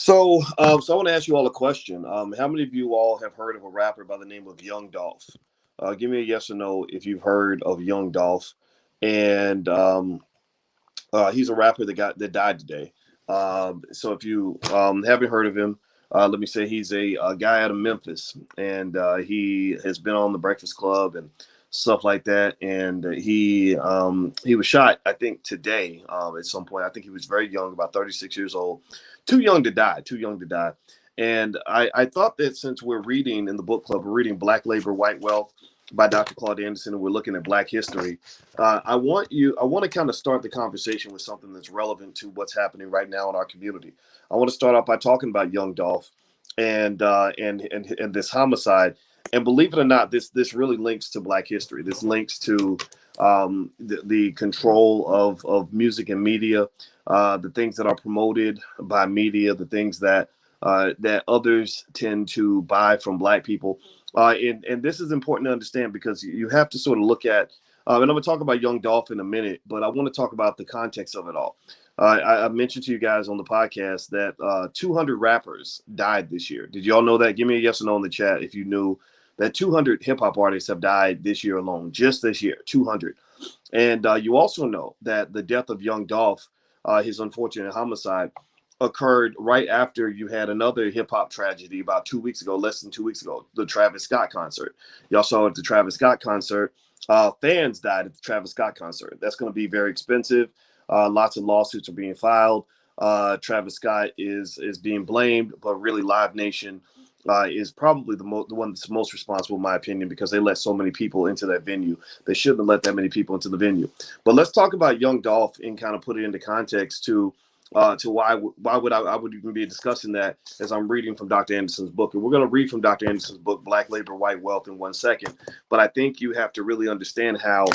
So I want to ask you all a question. How many of you all have heard of a rapper by the name of Young Dolph? Give me a yes or no if you've heard of Young Dolph. And he's a rapper that died today. So if you haven't heard of him, let me say he's a guy out of Memphis, and he has been on the Breakfast Club and stuff like that. And he was shot, I think, today at some point. I think he was very young, about 36 years old, too young to die, too young to die. And I thought that since we're reading in the book club, we're reading Black Labor, White Wealth by Dr. Claude Anderson, and we're looking at Black history. I want to kind of start the conversation with something that's relevant to what's happening right now in our community. I want to start off by talking about Young Dolph and this homicide. And believe it or not, this really links to Black history. This links to the control of music and media, the things that are promoted by media, the things that others tend to buy from Black people. And this is important to understand because you have to sort of look at, and I'm going to talk about Young Dolph in a minute, but I want to talk about the context of it all. I mentioned to you guys on the podcast that 200 rappers died this year. Did you all know that? Give me a yes or no in the chat if you knew that 200 hip hop artists have died this year alone, just this year, 200. And you also know that the death of Young Dolph, his unfortunate homicide, occurred right after you had another hip hop tragedy about 2 weeks ago, less than 2 weeks ago, the Travis Scott concert. Y'all saw at the Travis Scott concert, fans died at the Travis Scott concert. That's going to be very expensive. Lots of lawsuits are being filed. Travis Scott is being blamed, but really Live Nation is probably the one that's most responsible, in my opinion, because they let so many people into that venue. They shouldn't have let that many people into the venue. But let's talk about Young Dolph and kind of put it into context to why would I would even be discussing that as I'm reading from Dr. Anderson's book. And we're going to read from Dr. Anderson's book, Black Labor, White Wealth, in 1 second. But I think you have to really understand how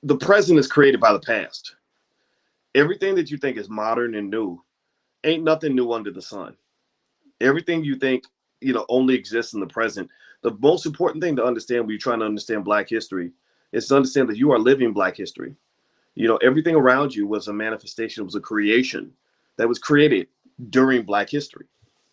the present is created by the past. Everything that you think is modern and new ain't nothing new under the sun. Everything you think, only exists in the present. The most important thing to understand when you're trying to understand Black history is to understand that you are living Black history. Everything around you was a manifestation, was a creation that was created during Black history.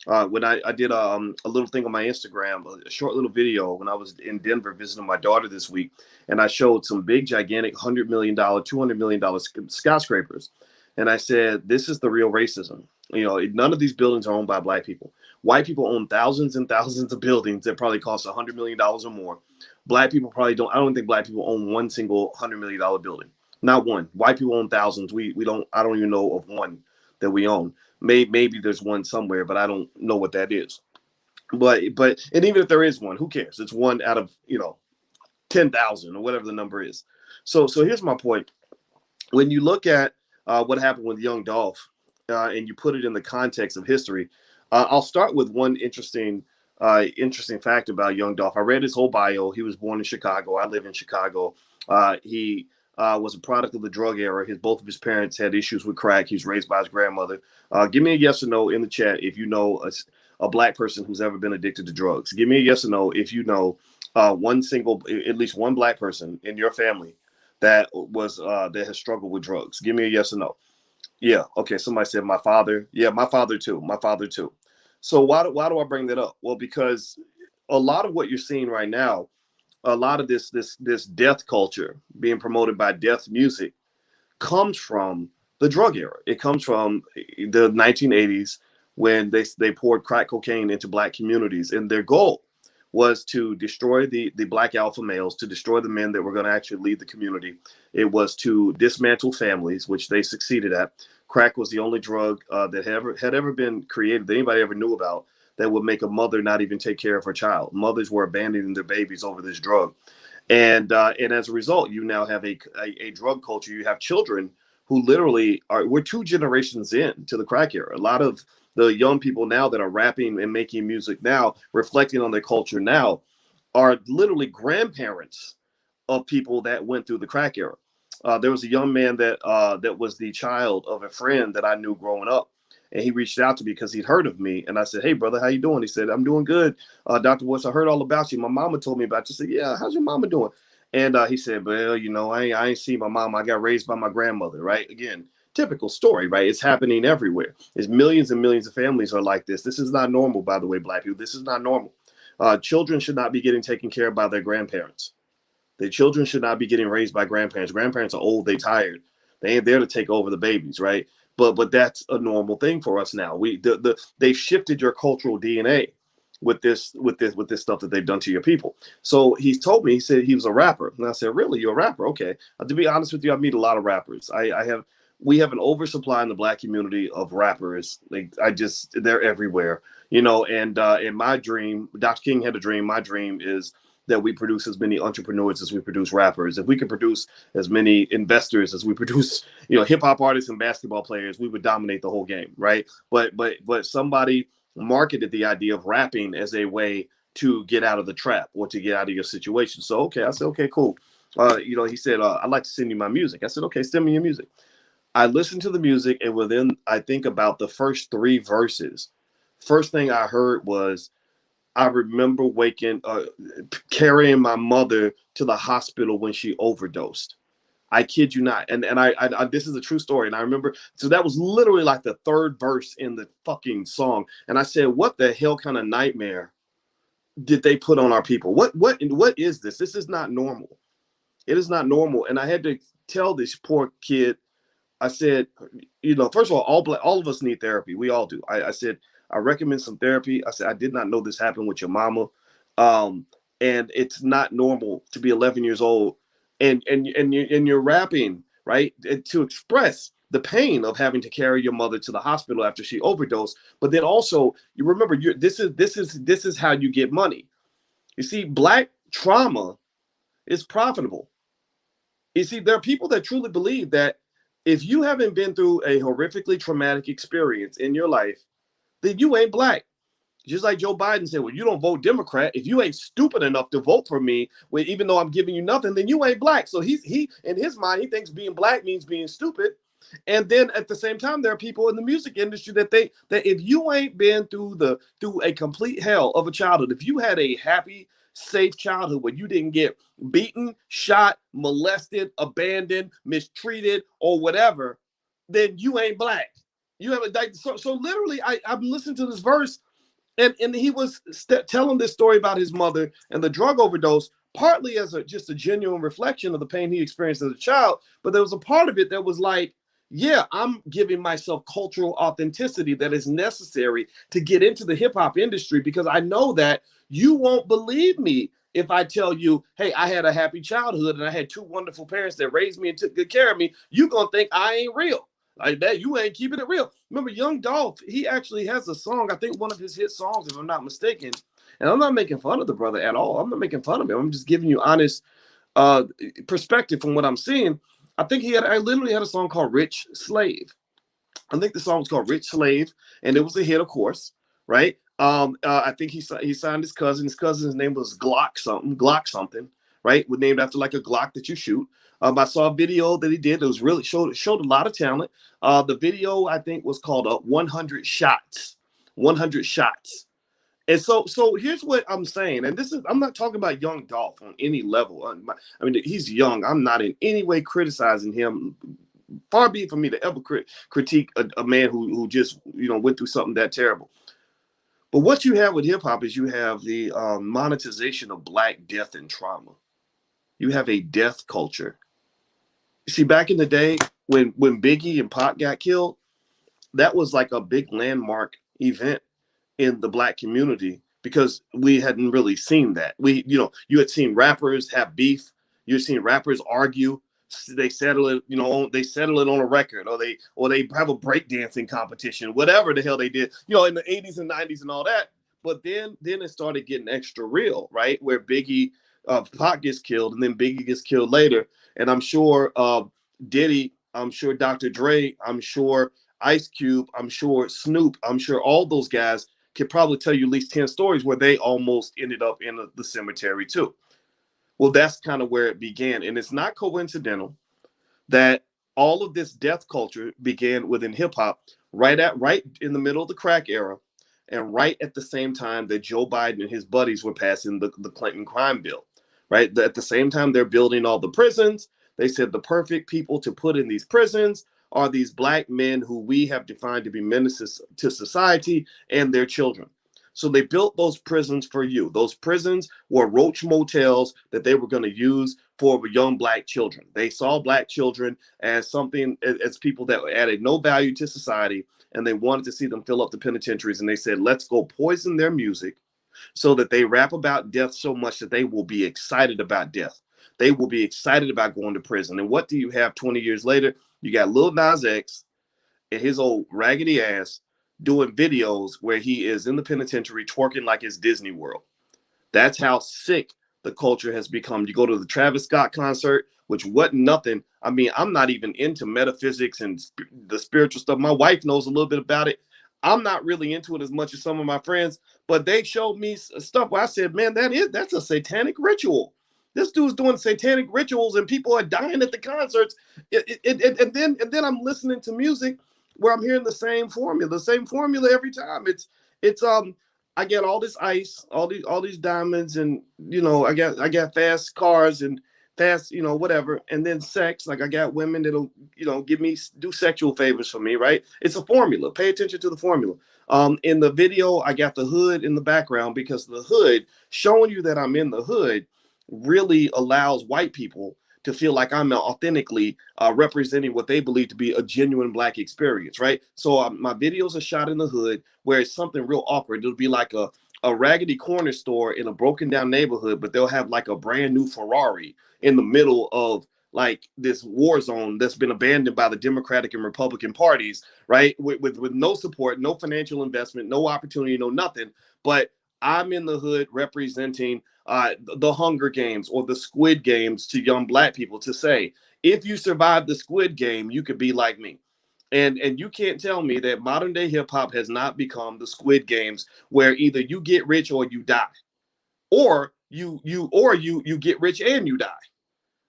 When I did a little thing on my Instagram, a short little video when I was in Denver visiting my daughter this week, and I showed some big, gigantic $100 million, $200 million skyscrapers. And I said, this is the real racism. None of these buildings are owned by Black people. White people own thousands and thousands of buildings that probably cost $100 million or more. Black people probably don't. I don't think Black people own one single $100 million building. Not one. White people own thousands. We don't. I don't even know of one that we own. Maybe there's one somewhere, but I don't know what that is. But and even if there is one, who cares? It's one out of 10,000 or whatever the number is. So here's my point. When you look at what happened with Young Dolph, and you put it in the context of history, I'll start with one interesting fact about Young Dolph. I read his whole bio. He was born in Chicago. I live in Chicago. He was a product of the drug era. Both of his parents had issues with crack. He was raised by his grandmother. Give me a yes or no in the chat if you know a Black person who's ever been addicted to drugs. Give me a yes or no if you know at least one Black person in your family that has struggled with drugs. Give me a yes or no. Yeah. Okay. Somebody said my father. Yeah, my father too. My father too. So why do I bring that up? Well, because a lot of what you're seeing right now, a lot of this death culture being promoted by death music comes from the drug era. It comes from the 1980s when they poured crack cocaine into Black communities, and their goal was to destroy the Black alpha males, to destroy the men that were going to actually lead the community. It was to dismantle families, which they succeeded at. Crack was the only drug that had ever been created that anybody ever knew about that would make a mother not even take care of her child. Mothers were abandoning their babies over this drug. And as a result, you now have a drug culture. You have children who literally we're 2 generations in to the crack era. A lot of the young people now that are rapping and making music now, reflecting on their culture now, are literally grandparents of people that went through the crack era. There was a young man that was the child of a friend that I knew growing up. And he reached out to me because he'd heard of me. And I said, hey, brother, how you doing? He said, I'm doing good. Dr. Woods, I heard all about you. My mama told me about you. I said, yeah, how's your mama doing? And he said, well, I ain't seen my mama. I got raised by my grandmother, right? Again, typical story, right? It's happening everywhere. There's millions and millions of families are like this. This is not normal, by the way, Black people. This is not normal. Children should not be getting taken care of by their grandparents. The children should not be getting raised by grandparents. Grandparents are old, they tired. They ain't there to take over the babies, right? But that's a normal thing for us now. They've shifted your cultural DNA with this stuff that they've done to your people. So he's told me, he said he was a rapper. And I said, really? You're a rapper? Okay. To be honest with you, I meet a lot of rappers. We have an oversupply in the Black community of rappers. They're everywhere, and my dream, Dr. King had a dream. My dream is that we produce as many entrepreneurs as we produce rappers. If we could produce as many investors as we produce, hip hop artists and basketball players, we would dominate the whole game, right? But somebody marketed the idea of rapping as a way to get out of the trap or to get out of your situation. So okay, I said, okay, cool. He said, I'd like to send you my music. I said, okay, send me your music. I listened to the music, and within, I think, about the first 3 verses, first thing I heard was, I remember carrying my mother to the hospital when she overdosed. I kid you not. And I this is a true story. And I remember, so that was literally like the 3rd verse in the fucking song. And I said, what the hell kind of nightmare did they put on our people? What is this? This is not normal. It is not normal. And I had to tell this poor kid, I said, first of all of us need therapy. We all do. I said, I recommend some therapy. I said, I did not know this happened with your mama. And it's not normal to be 11 years old and you're rapping, right? To express the pain of having to carry your mother to the hospital after she overdosed. But then also, you remember, this is how you get money. You see, Black trauma is profitable. You see, there are people that truly believe that if you haven't been through a horrifically traumatic experience in your life, then you ain't Black. Just like Joe Biden said, well, you don't vote Democrat. If you ain't stupid enough to vote for me, even though I'm giving you nothing, then you ain't Black. So he in his mind, he thinks being Black means being stupid. And then at the same time, there are people in the music industry that if you ain't been through a complete hell of a childhood, if you had a happy, safe childhood where you didn't get beaten, shot, molested, abandoned, mistreated, or whatever, then you ain't Black. You have so literally, I'm listening to this verse, and he was telling this story about his mother and the drug overdose, partly as just a genuine reflection of the pain he experienced as a child. But there was a part of it that was like, yeah, I'm giving myself cultural authenticity that is necessary to get into the hip hop industry, because I know that you won't believe me if I tell you, hey, I had a happy childhood and I had 2 wonderful parents that raised me and took good care of me. You're going to think I ain't real. Like that, you ain't keeping it real. Remember, Young Dolph, he actually has a song, I think one of his hit songs, if I'm not mistaken. And I'm not making fun of the brother at all. I'm not making fun of him. I'm just giving you honest perspective from what I'm seeing. I literally had a song called Rich Slave. I think the song was called Rich Slave, and it was a hit, of course, right? I think he signed his cousin. His cousin's name was Glock something, right? Was named after like a Glock that you shoot. I saw a video that he did that was really showed a lot of talent. The video, I think, was called 100 Shots. 100 Shots. And so here's what I'm saying, and I'm not talking about Young Dolph on any level. I mean, he's young. I'm not in any way criticizing him. Far be it for me to ever critique a man who just went through something that terrible. But what you have with hip hop is you have the monetization of Black death and trauma. You have a death culture. You see, back in the day when Biggie and Pac got killed, that was like a big landmark event in the Black community, because we hadn't really seen that. You had seen rappers have beef. You had seen rappers argue. They settle it, they settle it on a record, or they have a breakdancing competition, whatever the hell they did, in the 80s and 90s and all that. But then it started getting extra real, right? Where Biggie, Pac gets killed, and then Biggie gets killed later. And I'm sure Diddy, I'm sure Dr. Dre, I'm sure Ice Cube, I'm sure Snoop, I'm sure all those guys could probably tell you at least 10 stories where they almost ended up in the cemetery too. Well, that's kind of where it began. And it's not coincidental that all of this death culture began within hip hop right in the middle of the crack era, and right at the same time that Joe Biden and his buddies were passing the Clinton crime bill, right? At the same time they're building all the prisons. They said the perfect people to put in these prisons are these black men who we have defined to be menaces to society and their children. So they built those prisons for you. Those prisons were roach motels that they were going to use for young black children. They saw black children as something, as people that added no value to society, and they wanted to see them fill up the penitentiaries. And they said, let's go poison their music so that they rap about death so much that they will be excited about death. They will be excited about going to prison. And what do you have 20 years later? You got Lil Nas X and his old raggedy ass doing videos where he is in the penitentiary twerking like it's Disney World. That's how sick the culture has become. You go to the Travis Scott concert, which wasn't nothing. I mean, I'm not even into metaphysics and the spiritual stuff. My wife knows a little bit about it. I'm not really into it as much as some of my friends, but they showed me stuff where I said, man, that's a satanic ritual. This dude's doing satanic rituals and people are dying at the concerts. And then I'm listening to music where I'm hearing the same formula every time. It's I get all this ice, all these diamonds, and I got fast cars and fast, whatever, and then sex. Like I got women that'll, do sexual favors for me, right? It's a formula. Pay attention to the formula. In the video, I got the hood in the background because the hood showing you that I'm in the hood really allows white people to feel like I'm authentically representing what they believe to be a genuine black experience, right? So my videos are shot in the hood where it's something real awkward. It'll be like a raggedy corner store in a broken down neighborhood, but they'll have like a brand new Ferrari in the middle of like this war zone that's been abandoned by the Democratic and Republican parties, right? With no support, no financial investment, no opportunity, no nothing. But I'm in the hood representing the Hunger Games or the Squid Games to young black people to say, if you survive the Squid Game, you could be like me. And you can't tell me that modern day hip hop has not become the Squid Games where either you get rich or you die, or you get rich and you die,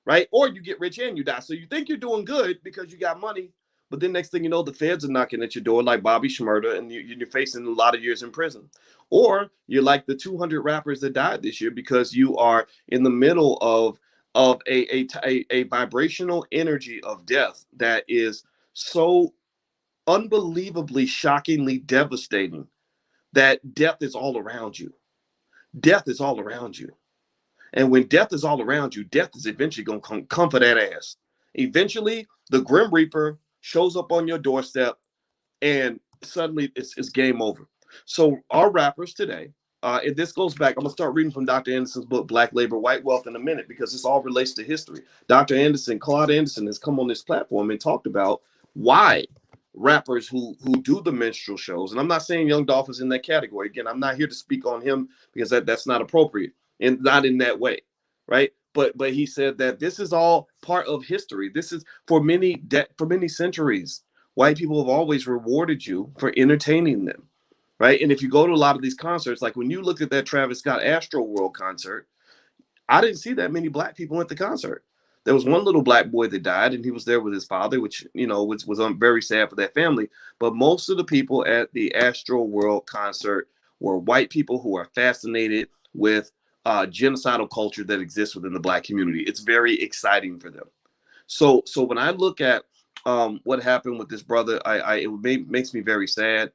right? Or you get rich and you die. So you think you're doing good because you got money, but then next thing you know, the feds are knocking at your door like Bobby Shmurda, and you're facing a lot of years in prison. Or you're like the 200 rappers that died this year because you are in the middle of a vibrational energy of death that is so unbelievably, shockingly devastating that death is all around you. Death is all around you. And when death is all around you, death is eventually going to come for that ass. Eventually, the Grim Reaper shows up on your doorstep and suddenly it's game over. So our rappers today, and this goes back, I'm going to start reading from Dr. Anderson's book, Black Labor, White Wealth in a minute, because this all relates to history. Dr. Anderson, Claude Anderson, has come on this platform and talked about why rappers who do the minstrel shows, and I'm not saying Young Dolph is in that category. Again, I'm not here to speak on him because that's not appropriate and not in that way, right? But he said that this is all part of history. This is for many centuries. White people have always rewarded you for entertaining them, right? And if you go to a lot of these concerts, like when you look at that Travis Scott Astro World concert, I didn't see that many black people at the concert. There was one little black boy that died, and he was there with his father, which was very sad for that family. But most of the people at the Astro World concert were white people who are fascinated with genocidal culture that exists within the black community. It's very exciting for them. So when I look at what happened with this brother, makes me very sad.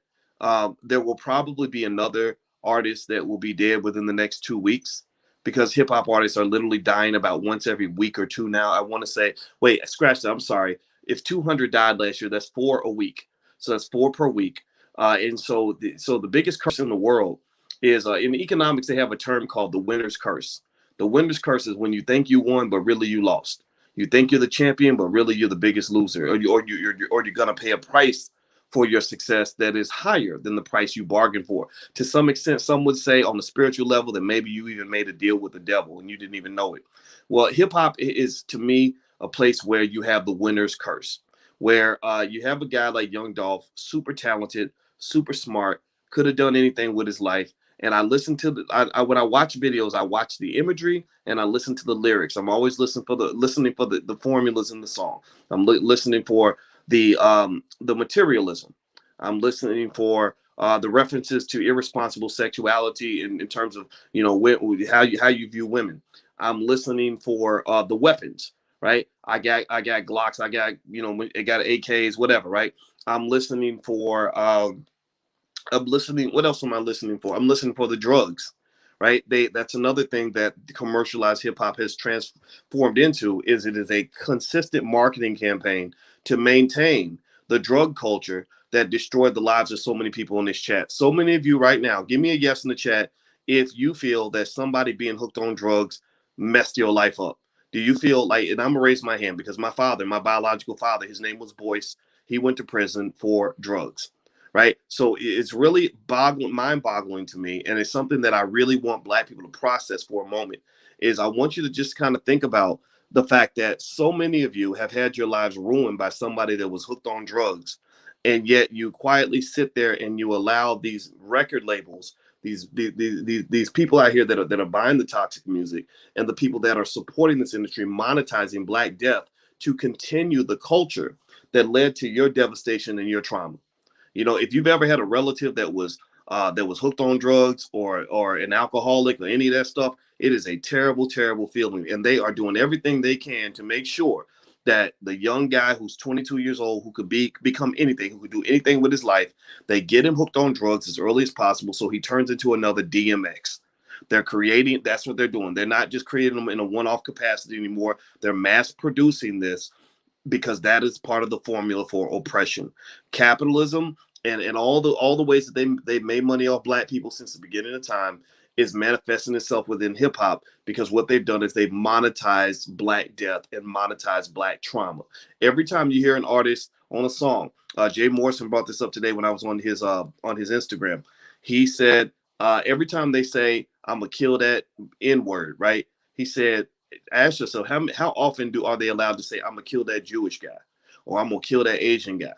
There will probably be another artist that will be dead within the next 2 weeks because hip hop artists are literally dying about once every week or two now. I want to say, wait, scratch that. I'm sorry. If 200 died last year, that's 4 a week. So that's 4 per week. And so the biggest curse in the world is in economics, they have a term called the winner's curse. The winner's curse is when you think you won, but really you lost. You think you're the champion, but really you're the biggest loser, or you're gonna pay a price for your success that is higher than the price you bargained for. To some extent, some would say on the spiritual level that maybe you even made a deal with the devil and you didn't even know it. Well, hip hop is to me a place where you have the winner's curse, where you have a guy like Young Dolph, super talented, super smart, could have done anything with his life. And I listen to when I watch videos, I watch the imagery and I listen to the lyrics. I'm always listening for the formulas in the song. I'm listening for the materialism. I'm listening for the references to irresponsible sexuality in terms of how you view women. I'm listening for the weapons, right? I got Glocks, I got, I got AKs, whatever, right? I'm listening for I'm listening. What else am I listening for? I'm listening for the drugs, right? That's another thing that the commercialized hip hop has transformed into. Is it is a consistent marketing campaign to maintain the drug culture that destroyed the lives of so many people in this chat. So many of you right now, give me a yes in the chat if you feel that somebody being hooked on drugs messed your life up. Do you feel like, and I'm gonna raise my hand because my father, my biological father, his name was Boyce. He went to prison for drugs, right? So it's really mind-boggling to me, and it's something that I really want Black people to process for a moment. Is I want you to just kind of think about the fact that so many of you have had your lives ruined by somebody that was hooked on drugs, and yet you quietly sit there and you allow these record labels, these people out here that are buying the toxic music, and the people that are supporting this industry, monetizing Black death to continue the culture that led to your devastation and your trauma. If you've ever had a relative that was hooked on drugs or an alcoholic or any of that stuff, it is a terrible, terrible feeling. And they are doing everything they can to make sure that the young guy who's 22 years old, who could become anything, who could do anything with his life, they get him hooked on drugs as early as possible so he turns into another DMX. They're creating, that's what they're doing. They're not just creating them in a one-off capacity anymore. They're mass producing this because that is part of the formula for oppression. Capitalism and all the ways that they've made money off Black people since the beginning of time is manifesting itself within hip hop, because what they've done is they've monetized Black death and monetized Black trauma. Every time you hear an artist on a song, Jay Morrison brought this up today when I was on his Instagram. He said every time they say I'm gonna kill that N word, right? He said, ask yourself how often are they allowed to say I'm gonna kill that Jewish guy, or I'm gonna kill that Asian guy?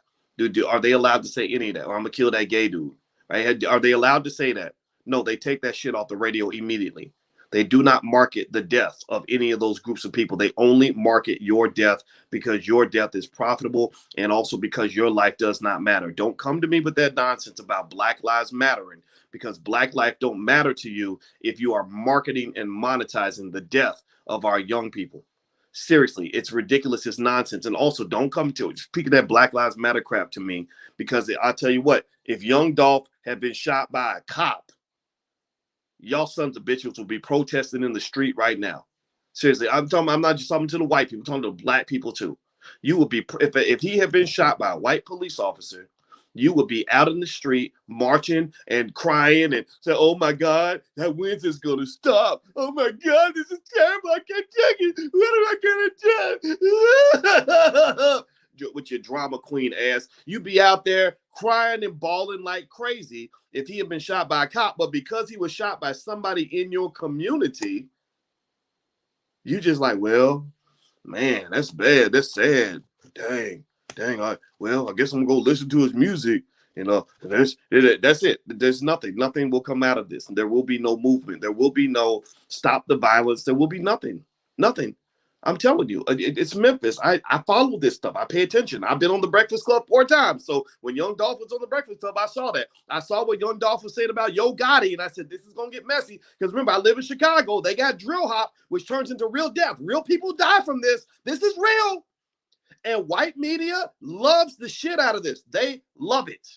Are they allowed to say any of that? Or I'm gonna kill that gay dude, right? Are they allowed to say that? No, they take that shit off the radio immediately. They do not market the death of any of those groups of people. They only market your death because your death is profitable, and also because your life does not matter. Don't come to me with that nonsense about Black Lives Mattering, because Black life don't matter to you if you are marketing and monetizing the death of our young people. Seriously, it's ridiculous. It's nonsense. And also, don't come to speak of that Black Lives Matter crap to me, because I'll tell you what, if Young Dolph had been shot by a cop, y'all sons of bitches will be protesting in the street right now. Seriously, I'm not just talking to the white people, I'm talking to Black people too. You would be, if he had been shot by a white police officer, you would be out in the street marching and crying and say, "Oh my God, that winds is gonna stop. Oh my God, this is terrible. I can't take it. What am I gonna do?" With your drama queen ass, you'd be out there crying and bawling like crazy if he had been shot by a cop. But because he was shot by somebody in your community, you just like, well, man, that's bad. That's sad. Dang. I guess I'm gonna go listen to his music. That's it. There's nothing. Nothing will come out of this. There will be no movement. There will be no stop the violence. There will be nothing. Nothing. I'm telling you, it's Memphis. I follow this stuff. I pay attention. I've been on the Breakfast Club 4 times. So when Young Dolph was on the Breakfast Club, I saw that. I saw what Young Dolph was saying about Yo Gotti, and I said, this is gonna get messy. Because remember, I live in Chicago. They got drill hop, which turns into real death. Real people die from this. This is real. And white media loves the shit out of this. They love it.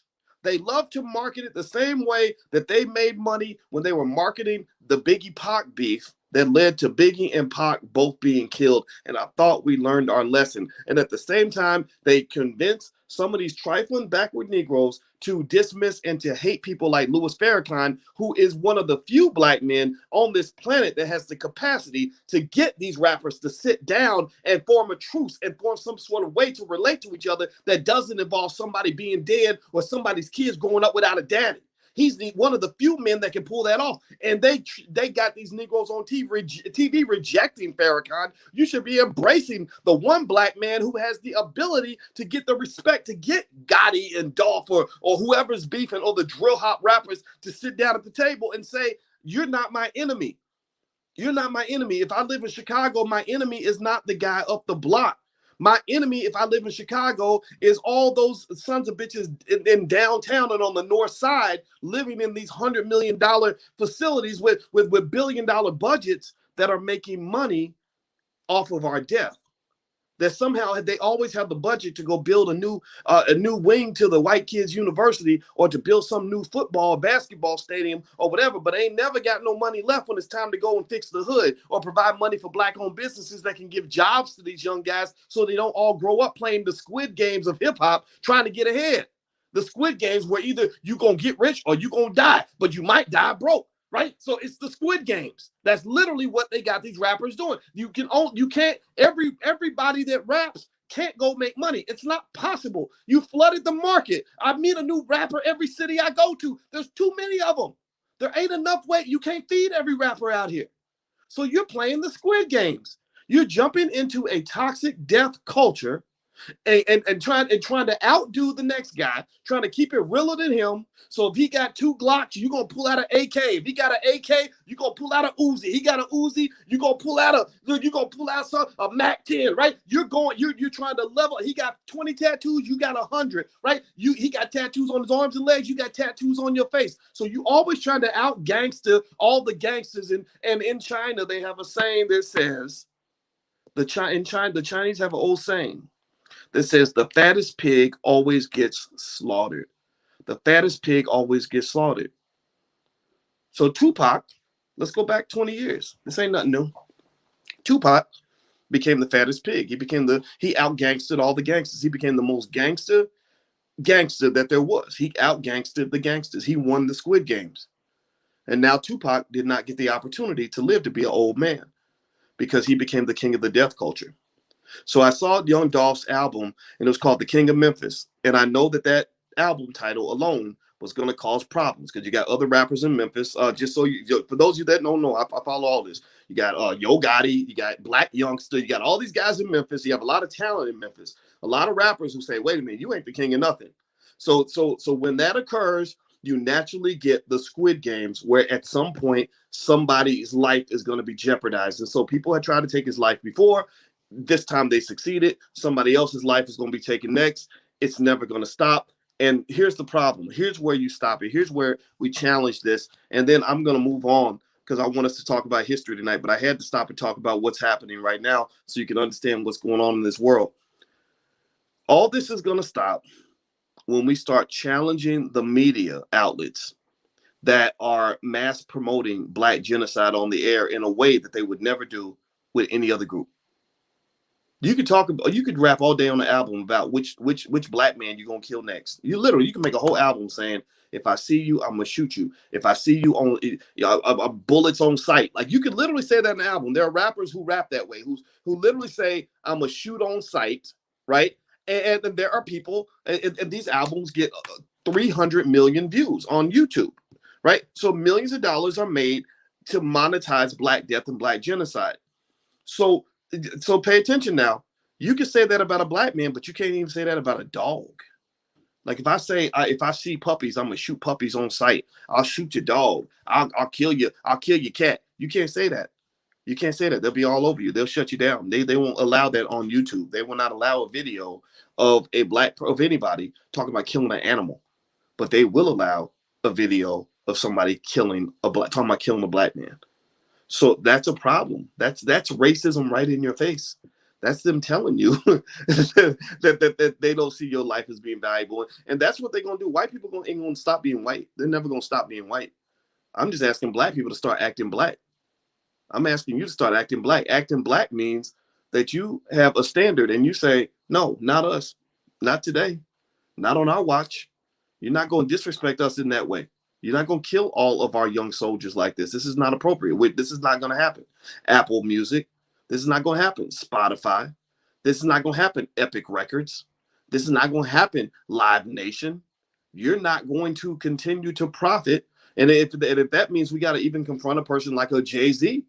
They love to market it the same way that they made money when they were marketing the Biggie Pac beef that led to Biggie and Pac both being killed. And I thought we learned our lesson. And at the same time, they convinced some of these trifling backward Negroes to dismiss and to hate people like Louis Farrakhan, who is one of the few Black men on this planet that has the capacity to get these rappers to sit down and form a truce and form some sort of way to relate to each other that doesn't involve somebody being dead or somebody's kids growing up without a daddy. He's one of the few men that can pull that off. And they got these Negroes on TV rejecting Farrakhan. You should be embracing the one Black man who has the ability to get the respect to get Gotti and Dolph or whoever's beefing, or the drill hop rappers, to sit down at the table and say, you're not my enemy. You're not my enemy. If I live in Chicago, my enemy is not the guy up the block. My enemy, if I live in Chicago, is all those sons of bitches in downtown and on the north side living in these $100 million facilities with $1 billion budgets that are making money off of our death. that somehow they always have the budget to go build a new wing to the white kids university, or to build some new football or basketball stadium or whatever, but they ain't never got no money left when it's time to go and fix the hood or provide money for black owned businesses that can give jobs to these young guys so they don't all grow up playing the Squid Games of hip hop trying to get ahead. The Squid Games where either you gonna get rich or you gonna die, but you might die broke. Right? So it's the Squid Games. That's literally what they got these rappers doing. You can't, everybody that raps can't go make money. It's not possible. You flooded the market. I meet a new rapper every city I go to. There's too many of them. There ain't enough way. You can't feed every rapper out here. So you're playing the Squid Games. You're jumping into a toxic death culture and trying to outdo the next guy, trying to keep it realer than him. So if he got 2 Glocks, you're gonna pull out an AK. If he got an AK, you're gonna pull out a Uzi. He got an Uzi, you're gonna pull out a Mac 10, right? You're trying to level. He got 20 tattoos, you got 100, right? He got tattoos on his arms and legs, you got tattoos on your face. So you always trying to out gangster all the gangsters. And in China, they have a saying that says, the Chinese have an old saying that says the fattest pig always gets slaughtered. The fattest pig always gets slaughtered. So Tupac, let's go back 20 years. This ain't nothing new. Tupac became the fattest pig. He out-gangstered all the gangsters. He became the most gangster that there was. He out-gangstered the gangsters. He won the Squid Games. And now Tupac did not get the opportunity to live to be an old man because he became the king of the death culture. So I saw Young Dolph's album, and it was called The King of Memphis. And I know that album title alone was going to cause problems because you got other rappers in Memphis. Just so for those of you that don't know, I follow all this. You got Yo Gotti, you got Black Youngster, you got all these guys in Memphis. You have a lot of talent in Memphis. A lot of rappers who say, "Wait a minute, you ain't the king of nothing." So when that occurs, you naturally get the Squid Games, where at some point somebody's life is going to be jeopardized. And so people had tried to take his life before. This time they succeeded. Somebody else's life is going to be taken next. It's never going to stop. And here's the problem. Here's where you stop it. Here's where we challenge this. And then I'm going to move on because I want us to talk about history tonight. But I had to stop and talk about what's happening right now so you can understand what's going on in this world. All this is going to stop when we start challenging the media outlets that are mass promoting Black genocide on the air in a way that they would never do with any other group. You could rap all day on the album about which Black man you're gonna kill next. You can make a whole album saying, if I see you, I'm gonna shoot you. If I see you on bullets on sight. Like, you could literally say that in the album. There are rappers who rap that way, who literally say, I'm gonna shoot on sight, right? And there are people, and these albums get 300 million views on YouTube, right? So millions of dollars are made to monetize Black death and Black genocide. So pay attention now. You can say that about a Black man, but you can't even say that about a dog. Like, if I see puppies, I'm gonna shoot puppies on sight. I'll shoot your dog. I'll kill you. I'll kill your cat. You can't say that. You can't say that. They'll be all over you. They'll shut you down. They won't allow that on YouTube. They will not allow a video of anybody talking about killing an animal, but they will allow a video of somebody talking about killing a Black man. So that's a problem. That's racism right in your face. That's them telling you that they don't see your life as being valuable. And that's what they're going to do. White people ain't going to stop being white. They're never going to stop being white. I'm just asking Black people to start acting Black. I'm asking you to start acting Black. Acting Black means that you have a standard and you say, no, not us. Not today. Not on our watch. You're not going to disrespect us in that way. You're not going to kill all of our young soldiers like this. This is not appropriate. This is not going to happen. Apple Music, this is not going to happen. Spotify, this is not going to happen. Epic Records, this is not going to happen. Live Nation, you're not going to continue to profit. And if that means we got to even confront a person like a Jay-Z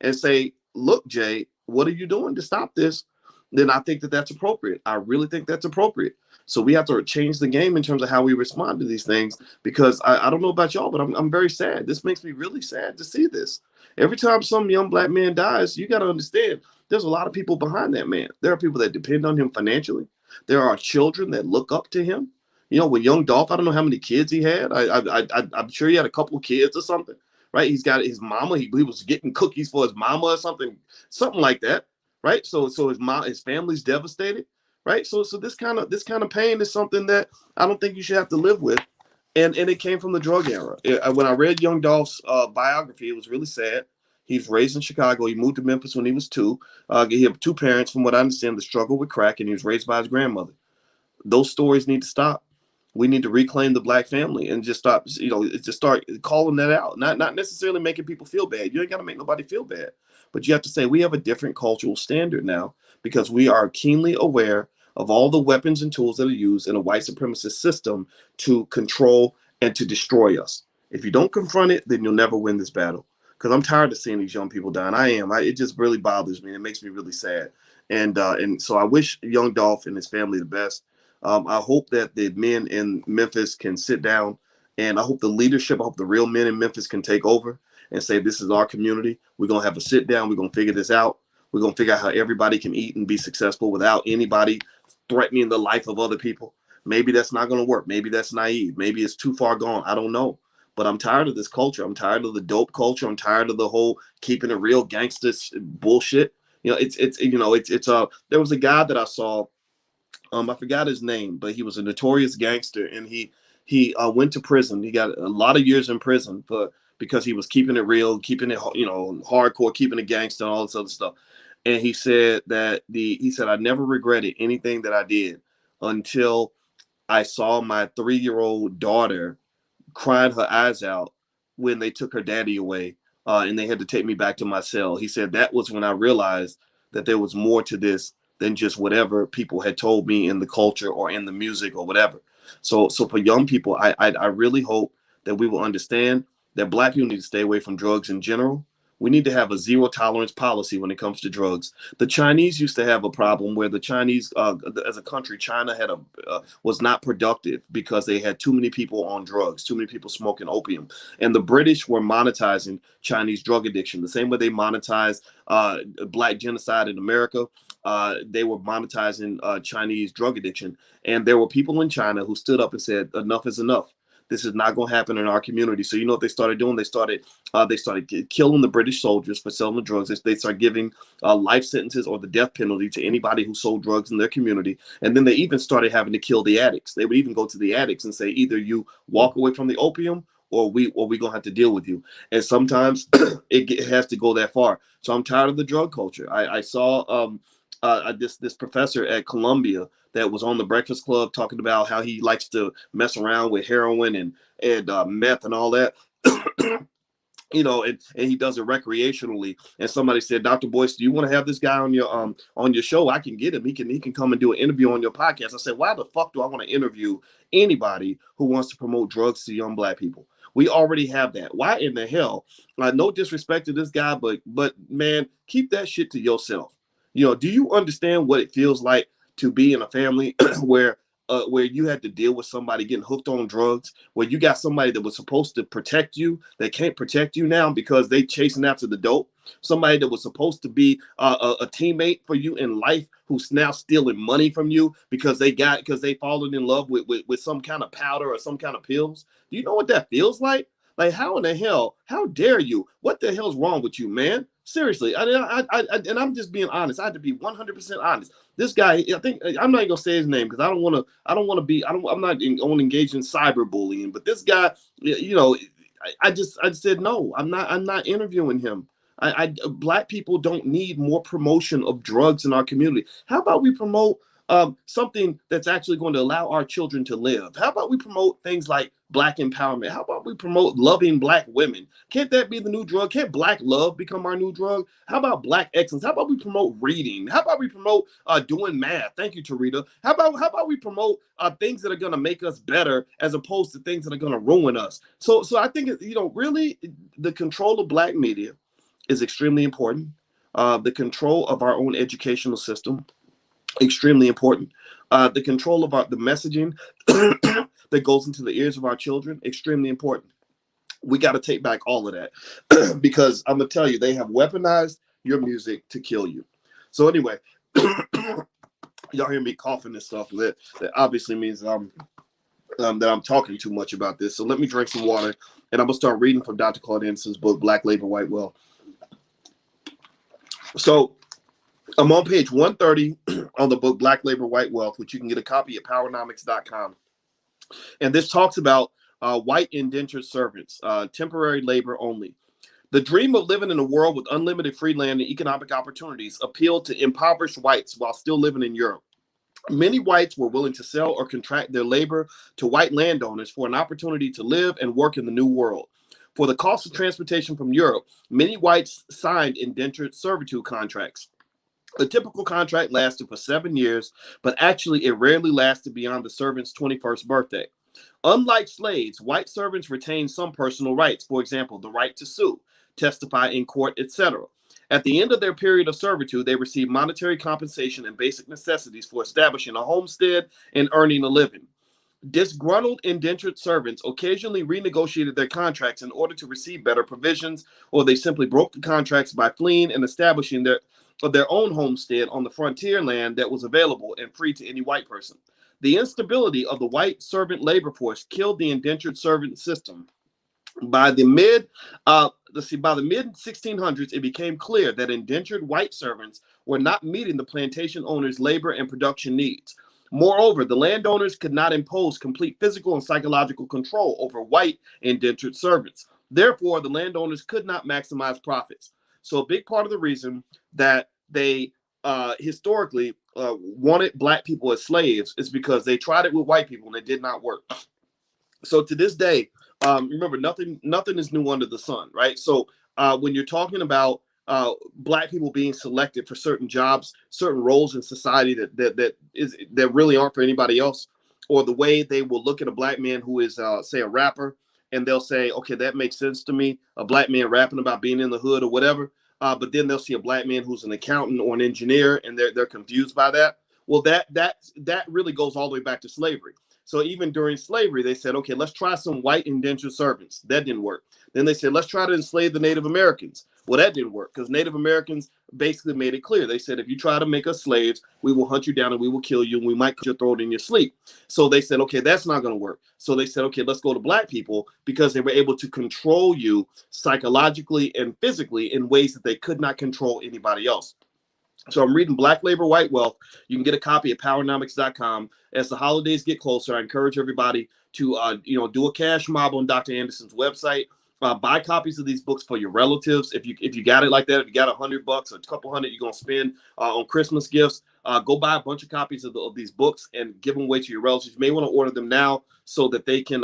and say, look, Jay, what are you doing to stop this? Then I think that's appropriate. I really think that's appropriate. So we have to change the game in terms of how we respond to these things, because I don't know about y'all, but I'm very sad. This makes me really sad to see this. Every time some young Black man dies, you got to understand there's a lot of people behind that man. There are people that depend on him financially. There are children that look up to him. You know, with Young Dolph, I don't know how many kids he had. I'm sure he had a couple of kids or something, right? He's got his mama. He was getting cookies for his mama or something like that. right? So his family's devastated, right? So this kind of pain is something that I don't think you should have to live with, and it came from the drug era. When I read Young Dolph's biography, it was really sad. He's raised in Chicago. He moved to Memphis when he was two. He had two parents, from what I understand, that struggled with crack, and he was raised by his grandmother. Those stories need to stop. We need to reclaim the black family and just stop, just start calling that out. Not necessarily making people feel bad. You ain't got to make nobody feel bad, but you have to say we have a different cultural standard now because we are keenly aware of all the weapons and tools that are used in a white supremacist system to control and to destroy us. If you don't confront it, then you'll never win this battle. Because I'm tired of seeing these young people dying. I am. It just really bothers me. It makes me really sad. And so I wish Young Dolph and his family the best. I hope that the men in Memphis can sit down, and I hope the leadership, I hope the real men in Memphis can take over and say, this is our community. We're going to have a sit down. We're going to figure this out. We're going to figure out how everybody can eat and be successful without anybody threatening the life of other people. Maybe that's not going to work. Maybe that's naive. Maybe it's too far gone. I don't know. But I'm tired of this culture. I'm tired of the dope culture. I'm tired of the whole keeping it real gangster bullshit. There was a guy that I saw. I forgot his name, but he was a notorious gangster, and he went to prison. He got a lot of years in prison because he was keeping it real, keeping it hardcore, keeping it gangster, and all this other stuff. And he said I never regretted anything that I did until I saw my 3-year-old daughter crying her eyes out when they took her daddy away, and they had to take me back to my cell. He said that was when I realized that there was more to this than just whatever people had told me in the culture or in the music or whatever. So for young people, I really hope that we will understand that black people need to stay away from drugs in general. We need to have a zero tolerance policy when it comes to drugs. The Chinese used to have a problem where the Chinese, as a country, China was not productive because they had too many people on drugs, too many people smoking opium, and the British were monetizing Chinese drug addiction the same way they monetized black genocide in America. They were monetizing Chinese drug addiction, and there were people in China who stood up and said, "Enough is enough. This is not going to happen in our community." So you know what they started doing? They started killing the British soldiers for selling the drugs. They started giving life sentences or the death penalty to anybody who sold drugs in their community. And then they even started having to kill the addicts. They would even go to the addicts and say, either you walk away from the opium, or we gonna have to deal with you. And sometimes it has to go that far. So I'm tired of the drug culture. I saw this professor at Columbia that was on the Breakfast Club talking about how he likes to mess around with heroin and meth and all that. And he does it recreationally. And somebody said, "Dr. Boyce, do you want to have this guy on your show? I can get him. He can come and do an interview on your podcast." I said, "Why the fuck do I want to interview anybody who wants to promote drugs to young black people? We already have that. Why in the hell?" No disrespect to this guy, but man, keep that shit to yourself. Do you understand what it feels like to be in a family where you had to deal with somebody getting hooked on drugs, where you got somebody that was supposed to protect you that can't protect you now because they chasing after the dope, somebody that was supposed to be a teammate for you in life who's now stealing money from you because they fallen in love with some kind of powder or some kind of pills? Do you know what that feels like? Like, how in the hell? How dare you? What the hell's wrong with you, man? Seriously, and I'm just being honest. I had to be 100% honest. This guy, I think I'm not gonna say his name because I don't want to be. I'm not going to engage in cyberbullying. But this guy, I just said no. I'm not interviewing him. Black people don't need more promotion of drugs in our community. How about we promote something that's actually going to allow our children to live? How about we promote things like black empowerment? How about we promote loving black women? Can't that be the new drug? Can't black love become our new drug? How about black excellence? How about we promote reading? How about we promote doing math? Thank you, Tarita. How about we promote things that are going to make us better as opposed to things that are going to ruin us? So I think really the control of black media is extremely important. The control of our own educational system, extremely important. The control of the messaging that goes into the ears of our children, extremely important. We got to take back all of that because I'm gonna tell you, they have weaponized your music to kill you. So anyway, y'all hear me coughing and stuff. That obviously means that I'm talking too much about this. So let me drink some water, and I'm gonna start reading from Dr. Claude Anderson's book, Black Labor, White Wealth. So I'm on page 130 on the book Black Labor, White Wealth, which you can get a copy at powernomics.com. And this talks about white indentured servants, temporary labor only. The dream of living in a world with unlimited free land and economic opportunities appealed to impoverished whites while still living in Europe. Many whites were willing to sell or contract their labor to white landowners for an opportunity to live and work in the New World. For the cost of transportation from Europe, many whites signed indentured servitude contracts. A typical contract lasted for 7 years, but actually it rarely lasted beyond the servant's 21st birthday. Unlike slaves, white servants retained some personal rights, for example, the right to sue, testify in court, etc. At the end of their period of servitude, they received monetary compensation and basic necessities for establishing a homestead and earning a living. Disgruntled indentured servants occasionally renegotiated their contracts in order to receive better provisions, or they simply broke the contracts by fleeing and establishing their own homestead on the frontier land that was available and free to any white person. The instability of the white servant labor force killed the indentured servant system. By the mid 1600s, it became clear that indentured white servants were not meeting the plantation owners' labor and production needs. Moreover, the landowners could not impose complete physical and psychological control over white indentured servants. Therefore, the landowners could not maximize profits. So, a big part of the reason that they historically wanted black people as slaves is because they tried it with white people and it did not work. So to this day, remember, nothing is new under the sun, right? So when you're talking about black people being selected for certain jobs, certain roles in society that really aren't for anybody else, or the way they will look at a black man who is say a rapper, and they'll say, okay, that makes sense to me, a black man rapping about being in the hood or whatever. But then they'll see a black man who's an accountant or an engineer, and they're confused by that. Well, that really goes all the way back to slavery. So even during slavery, they said, okay, let's try some white indentured servants. That didn't work. Then they said, let's try to enslave the Native Americans. Well, that didn't work because Native Americans basically made it clear. They said, if you try to make us slaves, we will hunt you down and we will kill you and we might cut your throat in your sleep. So they said, okay, that's not going to work. So they said, okay, let's go to black people because they were able to control you psychologically and physically in ways that they could not control anybody else. So I'm reading Black Labor, White Wealth. You can get a copy at powernomics.com. As the holidays get closer, I encourage everybody to do a cash mob on Dr. Anderson's website. Buy copies of these books for your relatives. If you got it like that, if you got $100 or a couple hundred you're gonna spend on Christmas gifts, go buy a bunch of copies of these books and give them away to your relatives. You may want to order them now so that they can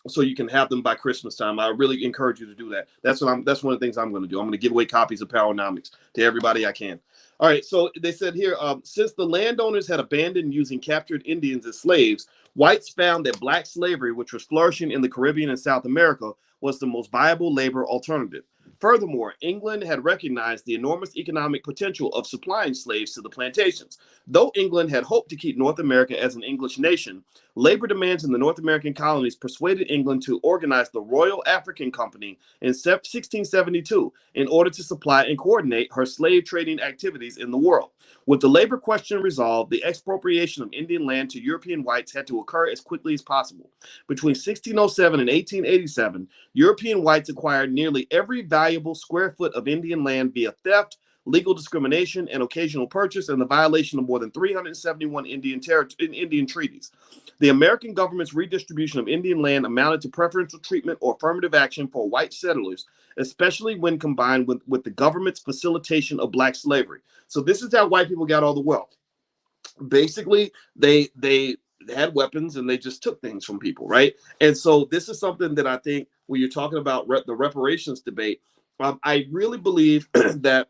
so you can have them by Christmas time. I really encourage you to do that. That's one of the things I'm going to do. I'm going to give away copies of Powernomics to everybody I can. All right, so they said here, since the landowners had abandoned using captured Indians as slaves, whites found that black slavery, which was flourishing in the Caribbean and South America, was the most viable labor alternative. Furthermore, England had recognized the enormous economic potential of supplying slaves to the plantations. Though England had hoped to keep North America as an English nation, labor demands in the North American colonies persuaded England to organize the Royal African Company in 1672 in order to supply and coordinate her slave trading activities in the world. With the labor question resolved, the expropriation of Indian land to European whites had to occur as quickly as possible. Between 1607 and 1887, European whites acquired nearly every valuable square foot of Indian land via theft, legal discrimination, and occasional purchase, and the violation of more than 371 Indian treaties. The American government's redistribution of Indian land amounted to preferential treatment or affirmative action for white settlers, especially when combined with the government's facilitation of black slavery. So this is how white people got all the wealth. Basically, they had weapons and they just took things from people, right? And so this is something that I think when you're talking about the reparations debate, I really believe that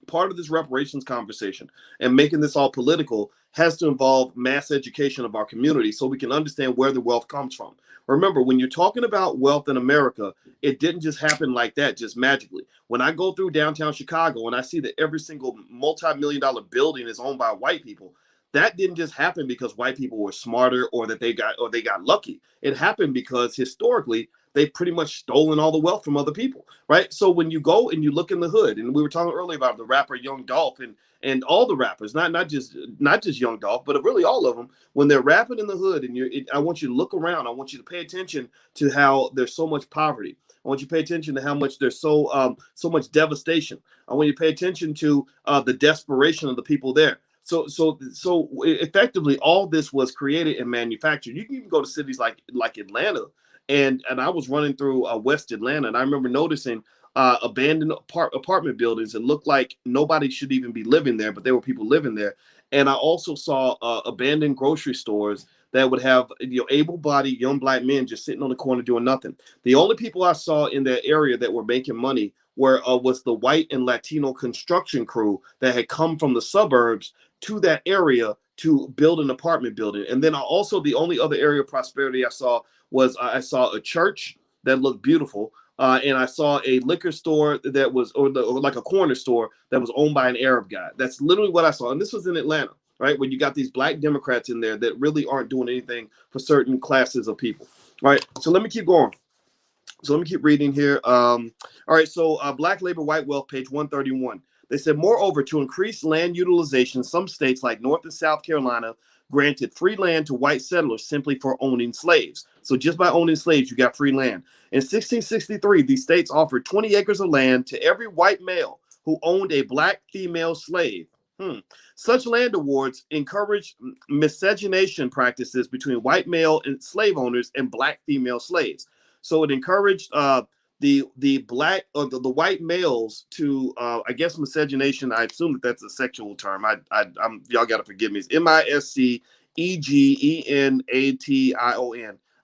part of this reparations conversation and making this all political has to involve mass education of our community so we can understand where the wealth comes from. Remember, when you're talking about wealth in America, it didn't just happen like that, just magically. When I go through downtown Chicago and I see that every single multi-million-dollar building is owned by white people, that didn't just happen because white people were smarter or that they got lucky. It happened because historically they pretty much stolen all the wealth from other people, right? So when you go and you look in the hood, and we were talking earlier about the rapper Young Dolph and all the rappers, not just Young Dolph, but really all of them, when they're rapping in the hood, and I want you to look around. I want you to pay attention to how there's so much poverty. I want you to pay attention to how much there's so much devastation. I want you to pay attention to the desperation of the people there. So effectively, all this was created and manufactured. You can even go to cities like Atlanta, and I was running through West Atlanta, and I remember noticing abandoned apartment buildings that looked like nobody should even be living there, but there were people living there. And I also saw abandoned grocery stores that would have able-bodied young black men just sitting on the corner doing nothing. The only people I saw in that area that were making money was the white and Latino construction crew that had come from the suburbs to that area to build an apartment building. And then also the only other area of prosperity I saw was I saw a church that looked beautiful. And I saw a liquor store that was, or like a corner store that was owned by an Arab guy. That's literally what I saw. And this was in Atlanta, right? When you got these black Democrats in there that really aren't doing anything for certain classes of people. All right. So let me keep going. So let me keep reading here. All right. So Black Labor, White Wealth, page 131. They said, moreover, to increase land utilization, some states like North and South Carolina granted free land to white settlers simply for owning slaves. So just by owning slaves, you got free land. In 1663, these states offered 20 acres of land to every white male who owned a black female slave. Such land awards encouraged miscegenation practices between white male and slave owners and black female slaves. So it encouraged the black or the white males to I guess miscegenation. I assume that that's a sexual term. I'm y'all gotta forgive me. It's miscegenation.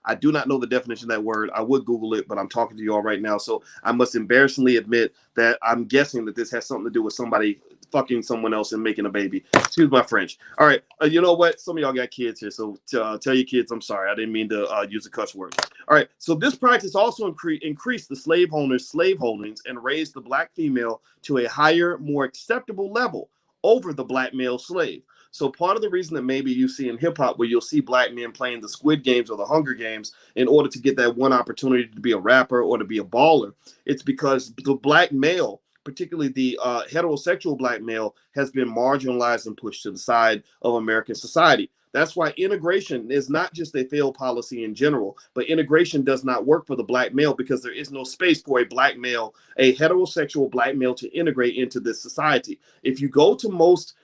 I do not know the definition of that word. I would Google it, but I'm talking to you all right now. So I must embarrassingly admit that I'm guessing that this has something to do with somebody fucking someone else and making a baby. Excuse my French. All right. You know what? Some of y'all got kids here. So tell your kids, I'm sorry. I didn't mean to use a cuss word. All right. So this practice also increased the slave owners' slave holdings and raised the black female to a higher, more acceptable level over the black male slave. So part of the reason that maybe you see in hip hop where you'll see black men playing the Squid Games or the Hunger Games in order to get that one opportunity to be a rapper or to be a baller, it's because the black male, particularly the heterosexual black male, has been marginalized and pushed to the side of American society. That's why integration is not just a failed policy in general, but integration does not work for the black male because there is no space for a black male, a heterosexual black male, to integrate into this society. If you go to most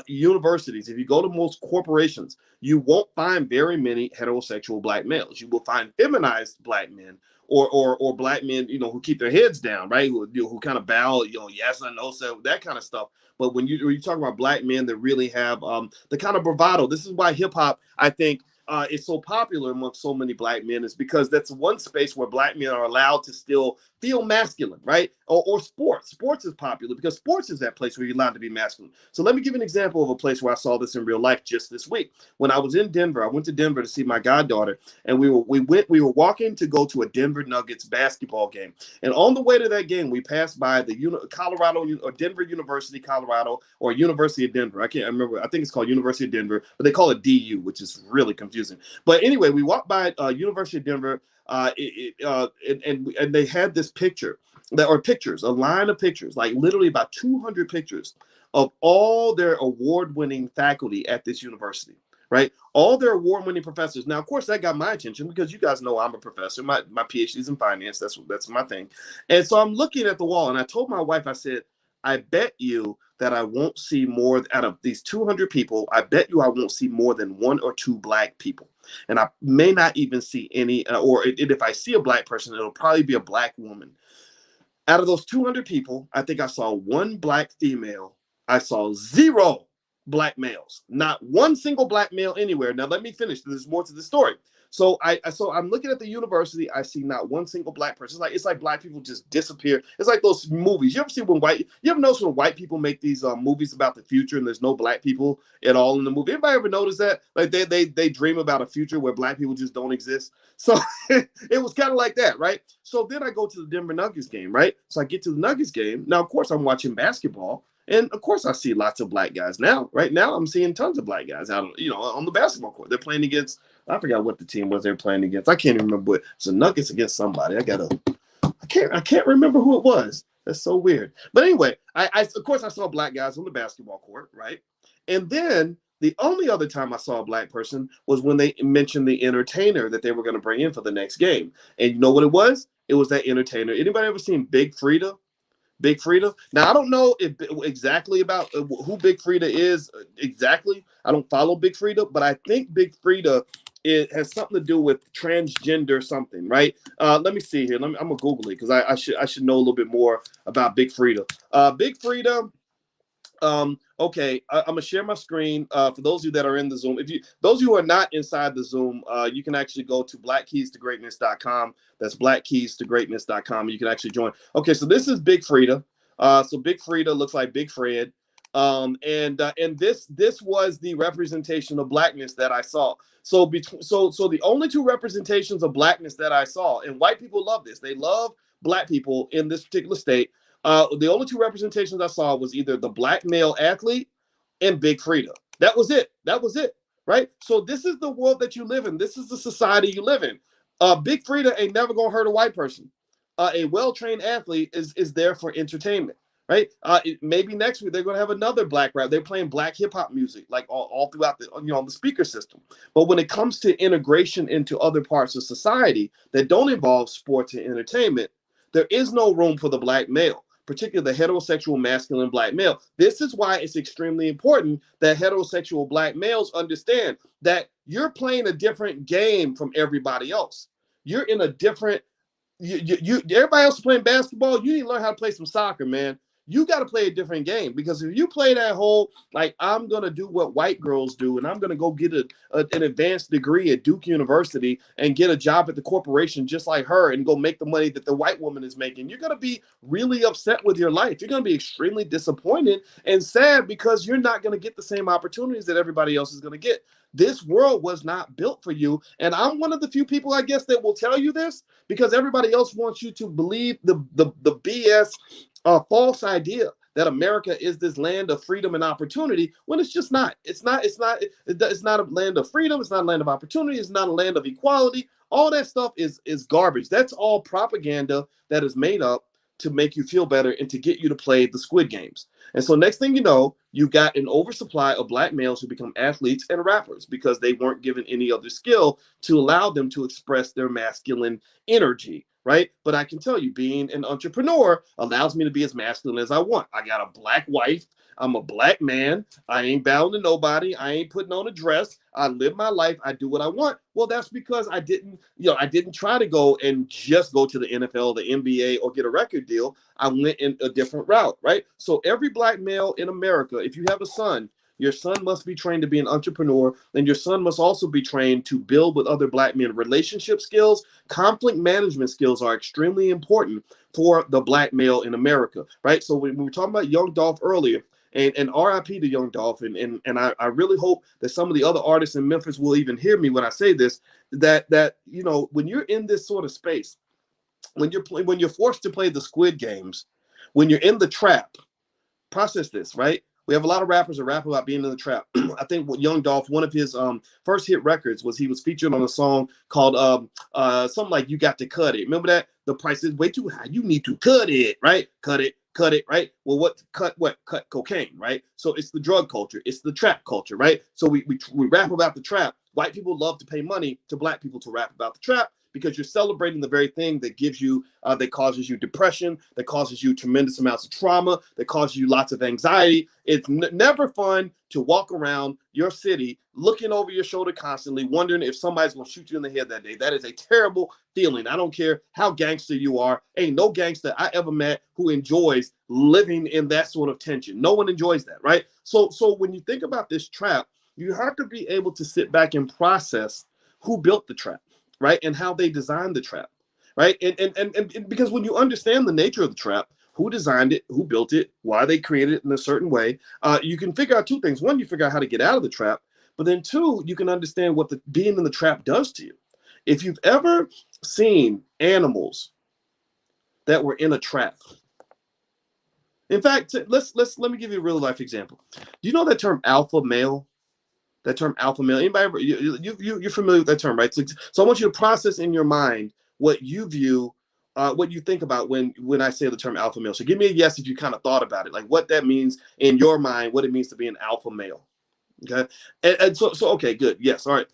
universities, if you go to most corporations, you won't find very many heterosexual black males. You will find feminized black men or black men, who keep their heads down, right? Who kind of bow, yes or no, so that kind of stuff. But when you talk about black men that really have the kind of bravado, this is why hip hop, I think, is so popular among so many black men, is because that's one space where black men are allowed to still feel masculine, right? Or sports. Sports is popular because sports is that place where you're allowed to be masculine. So let me give an example of a place where I saw this in real life just this week. When I was in Denver, I went to Denver to see my goddaughter, and we were walking to go to a Denver Nuggets basketball game. And on the way to that game, we passed by the Colorado or Denver University, Colorado, or University of Denver. I can't remember. I think it's called University of Denver, but they call it DU, which is really confusing. But anyway, we walked by University of Denver, and they had this picture a line of pictures, like literally about 200 pictures of all their award-winning faculty at this university, right? All their award-winning professors. Now, of course, that got my attention because you guys know I'm a professor. My PhD is in finance. That's my thing. And so I'm looking at the wall, and I told my wife, I said, I bet you that I won't see more out of these 200 people. I bet you I won't see more than one or two black people. And I may not even see any, if I see a black person, it'll probably be a black woman. Out of those 200 people, I think I saw one black female. I saw zero black males, not one single black male anywhere. Now, let me finish. There's more to the story. So I'm looking at the university. I see not one single black person. It's like black people just disappear. It's like those movies. You ever notice when white people make these movies about the future and there's no black people at all in the movie? Anybody ever notice that? Like they dream about a future where black people just don't exist. So it was kind of like that, right? So then I go to the Denver Nuggets game, right? So I get to the Nuggets game. Now, of course, I'm watching basketball. And of course, I see lots of black guys now. Right now, I'm seeing tons of black guys out, on the basketball court. They're playing against I forgot what the team was they were playing against. I can't even remember what. It's the Nuggets against somebody. I can't remember who it was. That's so weird. But anyway, I of course I saw black guys on the basketball court, right? And then the only other time I saw a black person was when they mentioned the entertainer that they were going to bring in for the next game. And you know what it was? It was that entertainer. Anybody ever seen Big Frida? Big Frida. Now I don't know if exactly about who Big Frida is exactly. I don't follow Big Frida, but I think Big Frida it has something to do with transgender something, right? Let me see here. I'm gonna Google it because I should know a little bit more about Big Frida. Big Frida. Okay, I'm gonna share my screen for those of you that are in the Zoom. If you those of you who are not inside the Zoom, you can actually go to blackkeystogreatness.com. That's blackkeystogreatness.com. You can actually join. Okay, so this is Big Frida. So Big Frida looks like Big Fred. And this was the representation of blackness that I saw. So so the only two representations of blackness that I saw, and white people love this. They love black people in this particular state. The only two representations I saw was either the black male athlete and Big Frida. That was it. That was it. Right. So this is the world that you live in. This is the society you live in. Big Frida ain't never gonna hurt a white person. A well-trained athlete is there for entertainment. Right. Maybe next week they're gonna have another black rap. They're playing black hip hop music like all throughout the on the speaker system. But when it comes to integration into other parts of society that don't involve sports and entertainment, there is no room for the black male, particularly the heterosexual masculine black male. This is why it's extremely important that heterosexual black males understand that you're playing a different game from everybody else. You're in a different everybody else is playing basketball. You need to learn how to play some soccer, man. You got to play a different game because if you play that whole like I'm gonna do what white girls do and I'm gonna go get an advanced degree at Duke University and get a job at the corporation just like her and go make the money that the white woman is making, you're gonna be really upset with your life. You're gonna be extremely disappointed and sad because you're not gonna get the same opportunities that everybody else is gonna get. This world was not built for you, and I'm one of the few people, I guess, that will tell you this because everybody else wants you to believe the BS false idea that America is this land of freedom and opportunity when it's just not. It's not a land of freedom. It's not a land of opportunity. It's not a land of equality. All that stuff is garbage. That's all propaganda that is made up to make you feel better and to get you to play the Squid Games. And so next thing you know, you've got an oversupply of black males who become athletes and rappers because they weren't given any other skill to allow them to express their masculine energy, right? But I can tell you, being an entrepreneur allows me to be as masculine as I want. I got a black wife. I'm a black man. I ain't bound to nobody. I ain't putting on a dress. I live my life. I do what I want. Well, that's because I didn't try to go and just go to the NFL, the NBA, or get a record deal. I went in a different route, right? So every black male in America, if you have a son, your son must be trained to be an entrepreneur, and your son must also be trained to build with other black men. Relationship skills, conflict management skills are extremely important for the black male in America, right? So when we were talking about Young Dolph earlier, and RIP to Young Dolph, and I really hope that some of the other artists in Memphis will even hear me when I say this, that when you're in this sort of space, when you're forced to play the Squid Games, when you're in the trap, process this, right? We have a lot of rappers that rap about being in the trap. I think what Young Dolph, one of his first hit records was he was featured on a song called something like "You Got to Cut It." Remember that? The price is way too high. You need to cut it, right? Cut it, right? Well, cut cocaine, right? So it's the drug culture, it's the trap culture, right? So we rap about the trap. White people love to pay money to black people to rap about the trap because you're celebrating the very thing that gives you, that causes you depression, that causes you tremendous amounts of trauma, that causes you lots of anxiety. It's never fun to walk around your city looking over your shoulder constantly, wondering if somebody's going to shoot you in the head that day. That is a terrible feeling. I don't care how gangster you are. Ain't no gangster I ever met who enjoys living in that sort of tension. No one enjoys that, right? So when you think about this trap, you have to be able to sit back and process who built the trap, right? And how they designed the trap, right? And because when you understand the nature of the trap, who designed it, who built it, why they created it in a certain way, you can figure out two things. One, you figure out how to get out of the trap, but then two, you can understand what the being in the trap does to you. If you've ever seen animals that were in a trap, in fact, let me give you a real life example. Do you know that term alpha male? That term alpha male. Anybody ever, you're familiar with that term, right? So I want you to process in your mind what you view, what you think about when I say the term alpha male. So give me a yes if you kind of thought about it, like what that means in your mind, what it means to be an alpha male. Okay. And so okay, good. Yes. All right.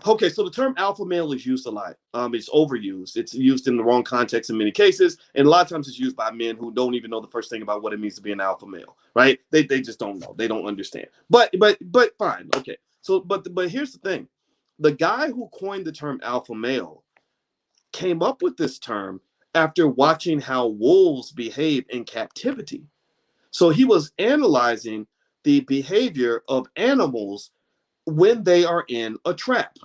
Okay, so the term alpha male is used a lot. It's overused. It's used in the wrong context in many cases, and a lot of times it's used by men who don't even know the first thing about what it means to be an alpha male, right? They just don't know. They don't understand. But fine. Okay. So but here's the thing: the guy who coined the term alpha male came up with this term after watching how wolves behave in captivity. So he was analyzing the behavior of animals when they are in a trap.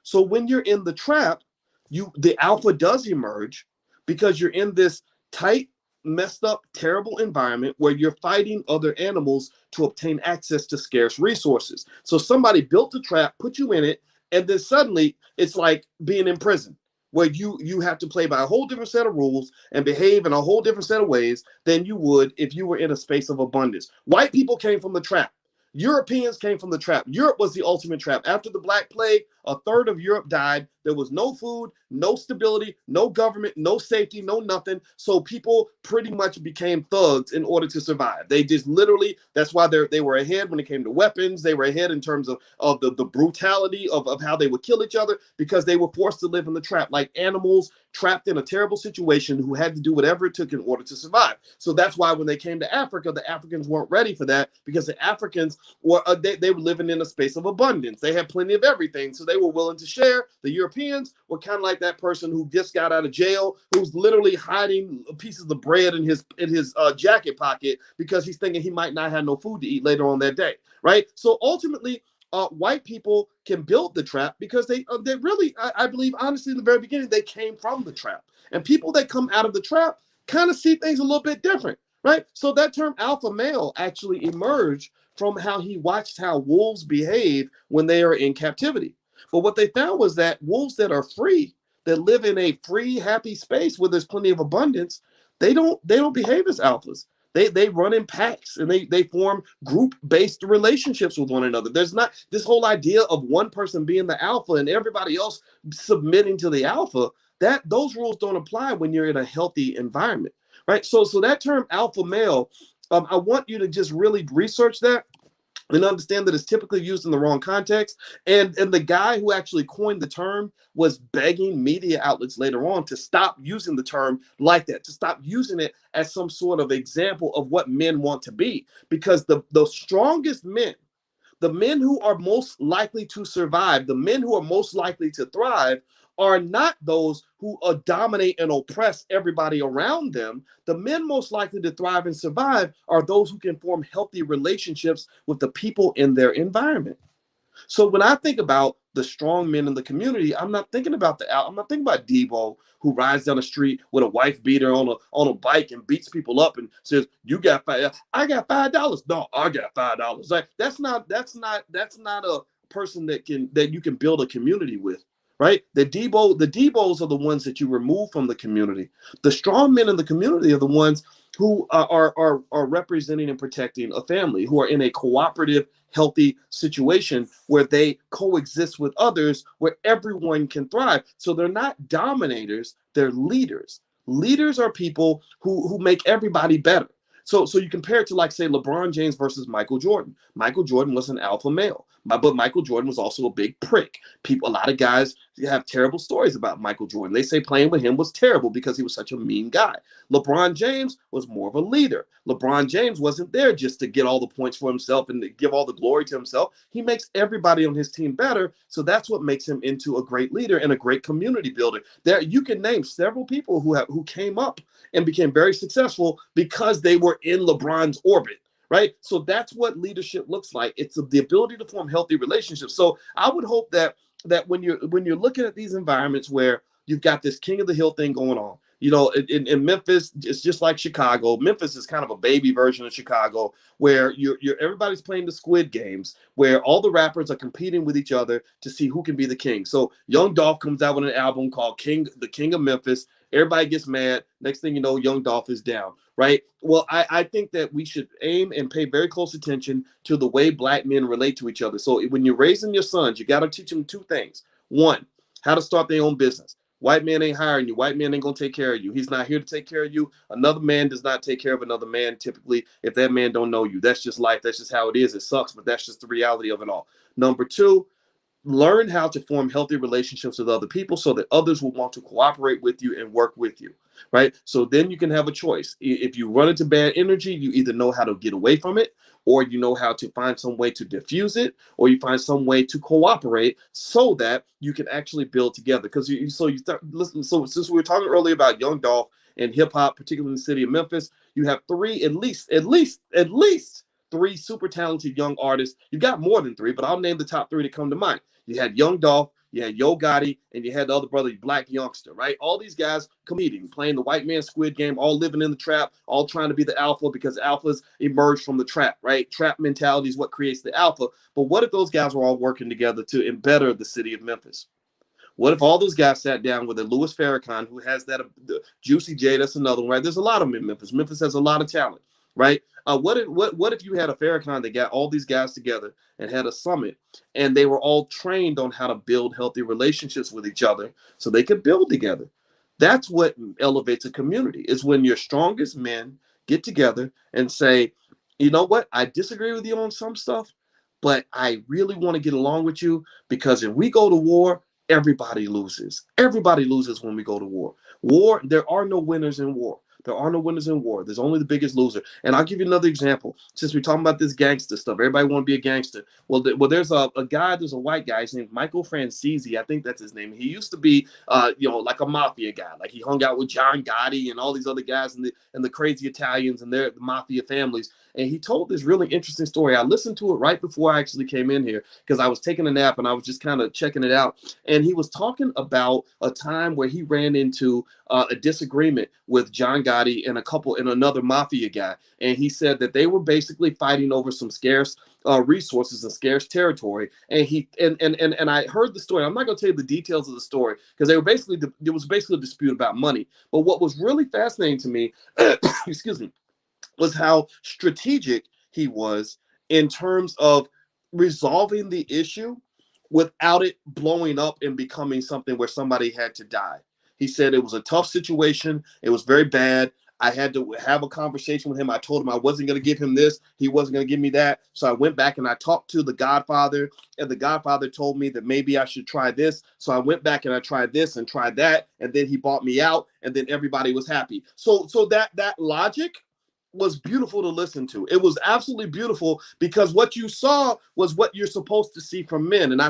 So when you're in the trap, the alpha does emerge because you're in this tight, messed up, terrible environment where you're fighting other animals to obtain access to scarce resources. So somebody built a trap, put you in it, and then suddenly it's like being in prison where you have to play by a whole different set of rules and behave in a whole different set of ways than you would if you were in a space of abundance. White people came from the trap. Europeans came from the trap. Europe was the ultimate trap. After the Black Plague, a third of Europe died. There was no food, no stability, no government, no safety, no nothing. So people pretty much became thugs in order to survive. They just literally, that's why they were ahead when it came to weapons. They were ahead in terms of the brutality of how they would kill each other because they were forced to live in the trap like animals trapped in a terrible situation who had to do whatever it took in order to survive. So that's why when they came to Africa, the Africans weren't ready for that because the Africans they were living in a space of abundance. They had plenty of everything, so they were willing to share. The Europeans were kind of like that person who just got out of jail, who's literally hiding pieces of bread in his jacket pocket because he's thinking he might not have no food to eat later on that day, right? So ultimately, white people can build the trap because they really, I believe, honestly, in the very beginning, they came from the trap. And people that come out of the trap kind of see things a little bit different, right? So that term alpha male actually emerged from how he watched how wolves behave when they are in captivity. But what they found was that wolves that are free, that live in a free, happy space where there's plenty of abundance, they don't behave as alphas. They run in packs and they form group-based relationships with one another. There's not this whole idea of one person being the alpha and everybody else submitting to the alpha. That those rules don't apply when you're in a healthy environment, right? So that term alpha male, I want you to just really research that and understand that it's typically used in the wrong context. And the guy who actually coined the term was begging media outlets later on to stop using the term like that, to stop using it as some sort of example of what men want to be. Because the strongest men, the men who are most likely to survive, the men who are most likely to thrive, are not those who dominate and oppress everybody around them. The men most likely to thrive and survive are those who can form healthy relationships with the people in their environment. So when I think about the strong men in the community, I'm not thinking about Debo who rides down the street with a wife beater on a bike and beats people up and says, "You got I got $5." No, I got $5. Like that's not a person that you can build a community with. Right? The Debos are the ones that you remove from the community. The strong men in the community are the ones who are representing and protecting a family, who are in a cooperative, healthy situation where they coexist with others, where everyone can thrive. So they're not dominators, they're leaders. Leaders are people who make everybody better. So you compare it to, like, say, LeBron James versus Michael Jordan. Michael Jordan was an alpha male, but Michael Jordan was also a big prick. A lot of guys have terrible stories about Michael Jordan. They say playing with him was terrible because he was such a mean guy. LeBron James was more of a leader. LeBron James wasn't there just to get all the points for himself and to give all the glory to himself. He makes everybody on his team better. So that's what makes him into a great leader and a great community builder. There, you can name several people who came up and became very successful because they were in LeBron's orbit. Right. So that's what leadership looks like. It's the ability to form healthy relationships. So I would hope that when you're looking at these environments where you've got this king of the hill thing going on, in Memphis, it's just like Chicago. Memphis is kind of a baby version of Chicago, where you're everybody's playing the Squid Games, where all the rappers are competing with each other to see who can be the king. So Young Dolph comes out with an album called The King of Memphis. Everybody gets mad. Next thing you know, Young Dolph is down, right? Well, I think that we should aim and pay very close attention to the way black men relate to each other. So when you're raising your sons, you got to teach them two things. One, how to start their own business. White man ain't hiring you. White man ain't going to take care of you. He's not here to take care of you. Another man does not take care of another man typically if that man don't know you. That's just life. That's just how it is. It sucks, but that's just the reality of it all. Number two, learn how to form healthy relationships with other people so that others will want to cooperate with you and work with you, right? So then you can have a choice. If you run into bad energy, you either know how to get away from it, or you know how to find some way to diffuse it, or you find some way to cooperate so that you can actually build together. Because you start listen. So since we were talking earlier about Young Dolph and hip hop, particularly in the city of Memphis, you have three, at least three super talented young artists. You got more than three, but I'll name the top three that come to mind. You had Young Dolph, you had Yo Gotti, and you had the other brother, Black Youngster, right? All these guys competing, playing the white man squid game, all living in the trap, all trying to be the alpha because alphas emerge from the trap, right? Trap mentality is what creates the alpha. But what if those guys were all working together to better the city of Memphis? What if all those guys sat down with a Louis Farrakhan, who has that Juicy J? That's another one, right? There's a lot of them in Memphis. Memphis has a lot of talent, right? What if you had a Farrakhan that got all these guys together and had a summit, and they were all trained on how to build healthy relationships with each other so they could build together? That's what elevates a community. Is when your strongest men get together and say, you know what, I disagree with you on some stuff, but I really want to get along with you because if we go to war, everybody loses. Everybody loses when we go to war. There are no winners in war. There are no winners in war. There's only the biggest loser. And I'll give you another example. Since we're talking about this gangster stuff, everybody want to be a gangster. Well, there's a guy, there's a white guy. His name's Michael Francese. I think that's his name. He used to be, like a mafia guy. Like he hung out with John Gotti and all these other guys and the crazy Italians and their mafia families. And he told this really interesting story. I listened to it right before I actually came in here because I was taking a nap and I was just kind of checking it out. And he was talking about a time where he ran into a disagreement with John Gotti and another mafia guy. And he said that they were basically fighting over some scarce resources and scarce territory. And I heard the story. I'm not going to tell you the details of the story because it was basically a dispute about money. But what was really fascinating to me, excuse me, was how strategic he was in terms of resolving the issue without it blowing up and becoming something where somebody had to die. He said it was a tough situation. It was very bad. I had to have a conversation with him. I told him I wasn't going to give him this. He wasn't going to give me that. So I went back and I talked to the Godfather, and the Godfather told me that maybe I should try this. So I went back and I tried this and tried that, and then he bought me out, and then everybody was happy. So that logic was beautiful to listen to. It was absolutely beautiful because what you saw was what you're supposed to see from men. And I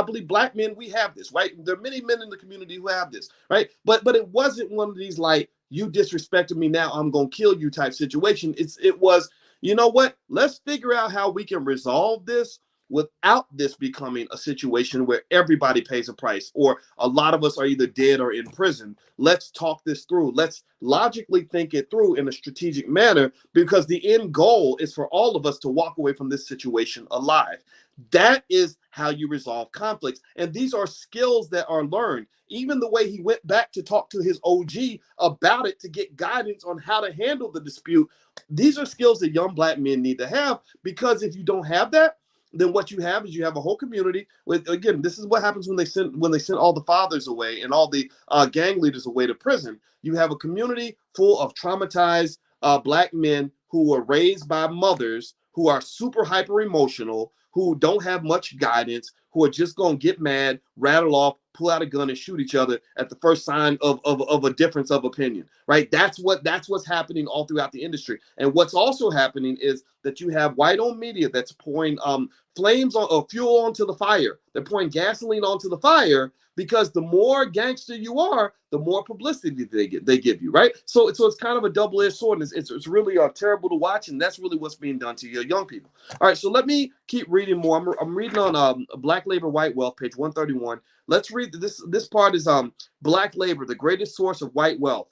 believe black men, we have this, right? There are many men in the community who have this, right? But it wasn't one of these like, you disrespected me, now I'm gonna kill you type situation. It was, you know what? Let's figure out how we can resolve this without this becoming a situation where everybody pays a price or a lot of us are either dead or in prison. Let's talk this through. Let's logically think it through in a strategic manner because the end goal is for all of us to walk away from this situation alive. That is how you resolve conflicts. And these are skills that are learned. Even the way he went back to talk to his OG about it to get guidance on how to handle the dispute. These are skills that young black men need to have because if you don't have that, then what you have is you have a whole community with, again, this is what happens when they send all the fathers away and all the gang leaders away to prison. You have a community full of traumatized black men who were raised by mothers who are super hyper emotional, who don't have much guidance, who are just going to get mad, rattle off, pull out a gun and shoot each other at the first sign of a difference of opinion, right? That's what's happening all throughout the industry. And what's also happening is that you have white-owned media that's pouring flames or fuel onto the fire. They're pouring gasoline onto the fire because the more gangster you are, the more publicity they give you, right? So it's kind of a double-edged sword, and it's really terrible to watch, and that's really what's being done to your young people. All right, so let me keep reading more. I'm reading on Black Labor, White Wealth, page 131. Let's read this. This part is Black Labor, the greatest source of white wealth.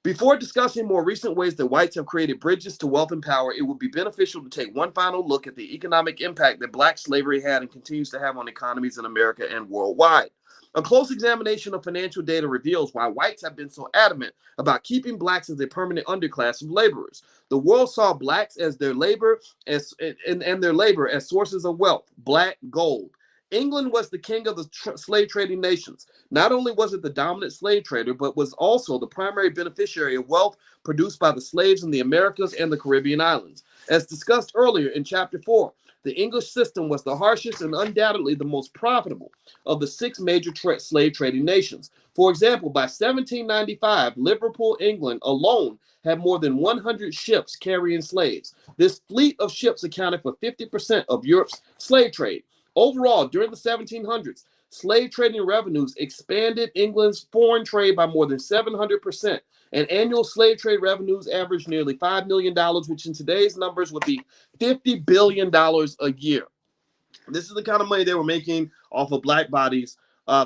Before discussing more recent ways that whites have created bridges to wealth and power, it would be beneficial to take one final look at the economic impact that black slavery had and continues to have on economies in America and worldwide. A close examination of financial data reveals why whites have been so adamant about keeping blacks as a permanent underclass of laborers. The world saw blacks as their labor and their labor as sources of wealth, black gold. England was the king of the slave trading nations. Not only was it the dominant slave trader, but was also the primary beneficiary of wealth produced by the slaves in the Americas and the Caribbean islands. As discussed earlier in Chapter 4, the English system was the harshest and undoubtedly the most profitable of the six major slave trading nations. For example, by 1795, Liverpool, England alone had more than 100 ships carrying slaves. This fleet of ships accounted for 50% of Europe's slave trade. Overall, during the 1700s, slave trading revenues expanded England's foreign trade by more than 700%, and annual slave trade revenues averaged nearly $5 million, which in today's numbers would be $50 billion a year. This is the kind of money they were making off of black bodies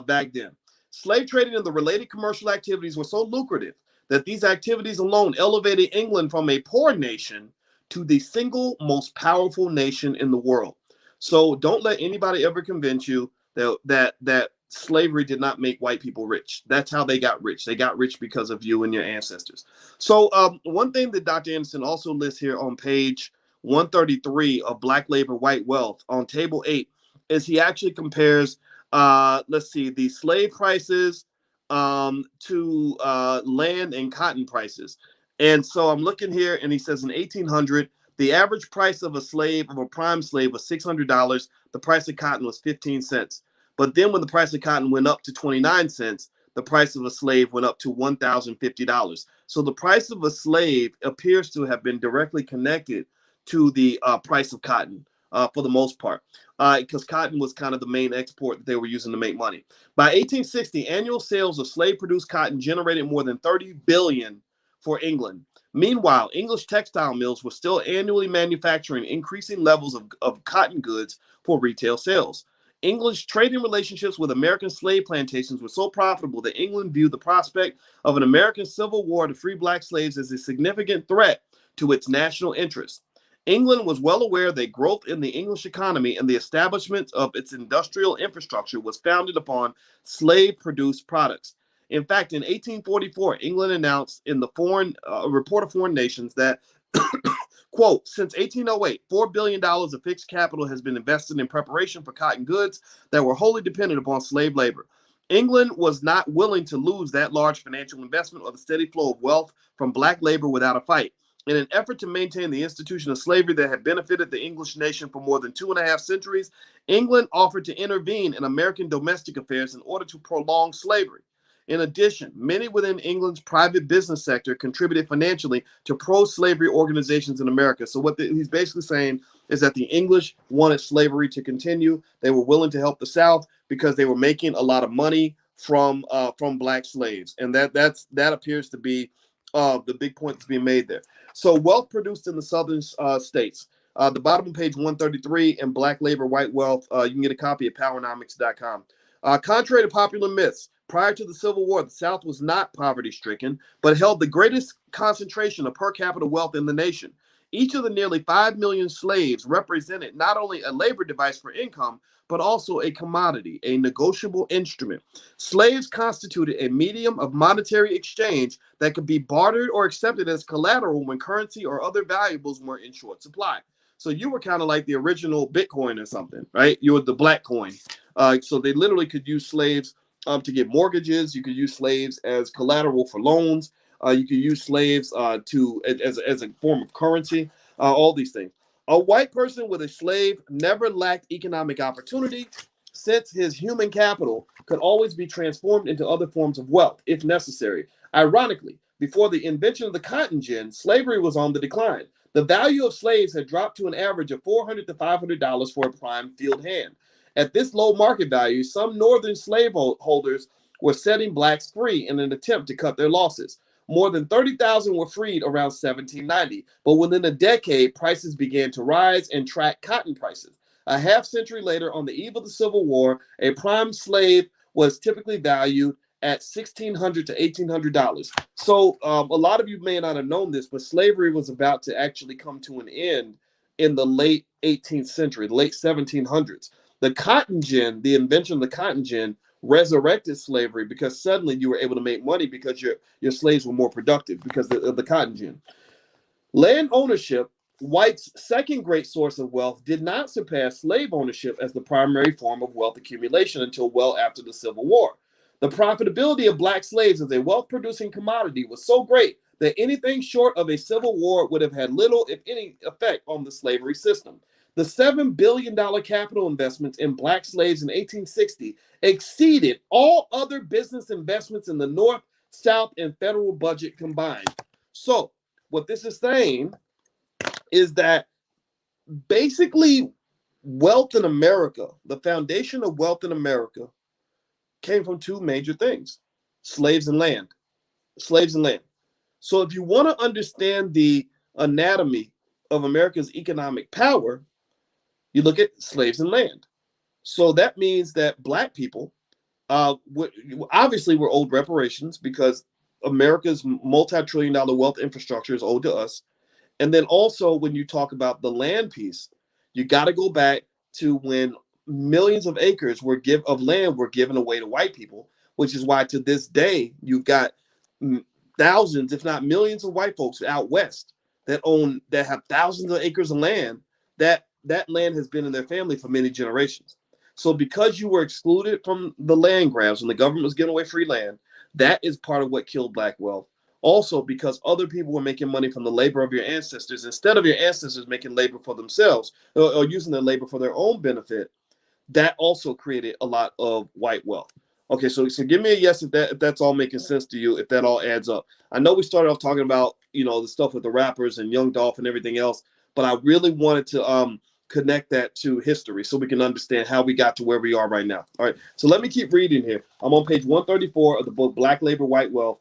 back then. Slave trading and the related commercial activities were so lucrative that these activities alone elevated England from a poor nation to the single most powerful nation in the world. So don't let anybody ever convince you that slavery did not make white people rich. That's how they got rich. They got rich because of you and your ancestors. So one thing that Dr. Anderson also lists here on page 133 of Black Labor, White Wealth on table 8 is he actually compares, let's see, the slave prices to land and cotton prices. And so I'm looking here, and he says in 1800, the average price of a prime slave was $600. The price of cotton was 15 cents. But then when the price of cotton went up to 29 cents, the price of a slave went up to $1,050. So the price of a slave appears to have been directly connected to the price of cotton for the most part, because cotton was kind of the main export that they were using to make money. By 1860, annual sales of slave-produced cotton generated more than $30 billion for England. Meanwhile, English textile mills were still annually manufacturing increasing levels of cotton goods for retail sales. English trading relationships with American slave plantations were so profitable that England viewed the prospect of an American civil war to free black slaves as a significant threat to its national interests. England was well aware that growth in the English economy and the establishment of its industrial infrastructure was founded upon slave-produced products. In fact, in 1844, England announced in the Report of Foreign Nations that, quote, since 1808, $4 billion of fixed capital has been invested in preparation for cotton goods that were wholly dependent upon slave labor. England was not willing to lose that large financial investment or the steady flow of wealth from black labor without a fight. In an effort to maintain the institution of slavery that had benefited the English nation for more than 2.5 centuries, England offered to intervene in American domestic affairs in order to prolong slavery. In addition, many within England's private business sector contributed financially to pro-slavery organizations in America. So what he's basically saying is that the English wanted slavery to continue. They were willing to help the South because they were making a lot of money from black slaves, and that appears to be the big point that's being made there. So wealth produced in the southern states. The bottom of page 133 in Black Labor, White Wealth. You can get a copy at powernomics.com. Contrary to popular myths, prior to the Civil War, the South was not poverty-stricken, but held the greatest concentration of per capita wealth in the nation. Each of the nearly 5 million slaves represented not only a labor device for income, but also a commodity, a negotiable instrument. Slaves constituted a medium of monetary exchange that could be bartered or accepted as collateral when currency or other valuables were in short supply. So you were kind of like the original Bitcoin or something, right? You were the black coin. So they literally could use slaves to get mortgages. You could use slaves as collateral for loans. You could use slaves as a form of currency. All these things. A white person with a slave never lacked economic opportunity, since his human capital could always be transformed into other forms of wealth if necessary. Ironically, before the invention of the cotton gin, slavery was on the decline. The value of slaves had dropped to an average of $400 to $500 for a prime field hand. At this low market value, some northern slaveholders were setting blacks free in an attempt to cut their losses. More than 30,000 were freed around 1790, but within a decade, prices began to rise and track cotton prices. A half century later, on the eve of the Civil War, a prime slave was typically valued at $1,600 to $1,800. So a lot of you may not have known this, but slavery was about to actually come to an end in the late 18th century, the late 1700s. The cotton gin, the invention of the cotton gin, resurrected slavery because suddenly you were able to make money because your slaves were more productive because of the cotton gin. Land ownership, whites' second great source of wealth, did not surpass slave ownership as the primary form of wealth accumulation until well after the Civil War. The profitability of black slaves as a wealth-producing commodity was so great that anything short of a civil war would have had little, if any, effect on the slavery system. The $7 billion capital investments in black slaves in 1860 exceeded all other business investments in the North, South, and federal budget combined. So, what this is saying is that basically wealth in America, the foundation of wealth in America, came from two major things: slaves and land. Slaves and land. So if you want to understand the anatomy of America's economic power, you look at slaves and land. So that means that black people, obviously we're owed reparations because America's multi-trillion-dollar wealth infrastructure is owed to us. And then also when you talk about the land piece, you got to go back to when millions of acres of land were given away to white people, which is why to this day you've got thousands, if not millions, of white folks out west that have thousands of acres of land that land has been in their family for many generations. So because you were excluded from the land grabs and the government was giving away free land, that is part of what killed black wealth. Also, because other people were making money from the labor of your ancestors instead of your ancestors making labor for themselves or using their labor for their own benefit, that also created a lot of white wealth. Okay, so give me a yes if that's all making sense to you, if that all adds up. I know we started off talking about the stuff with the rappers and Young Dolph and everything else, but I really wanted to connect that to history so we can understand how we got to where we are right now. All right, so let me keep reading here. I'm on page 134 of the book Black Labor, White Wealth,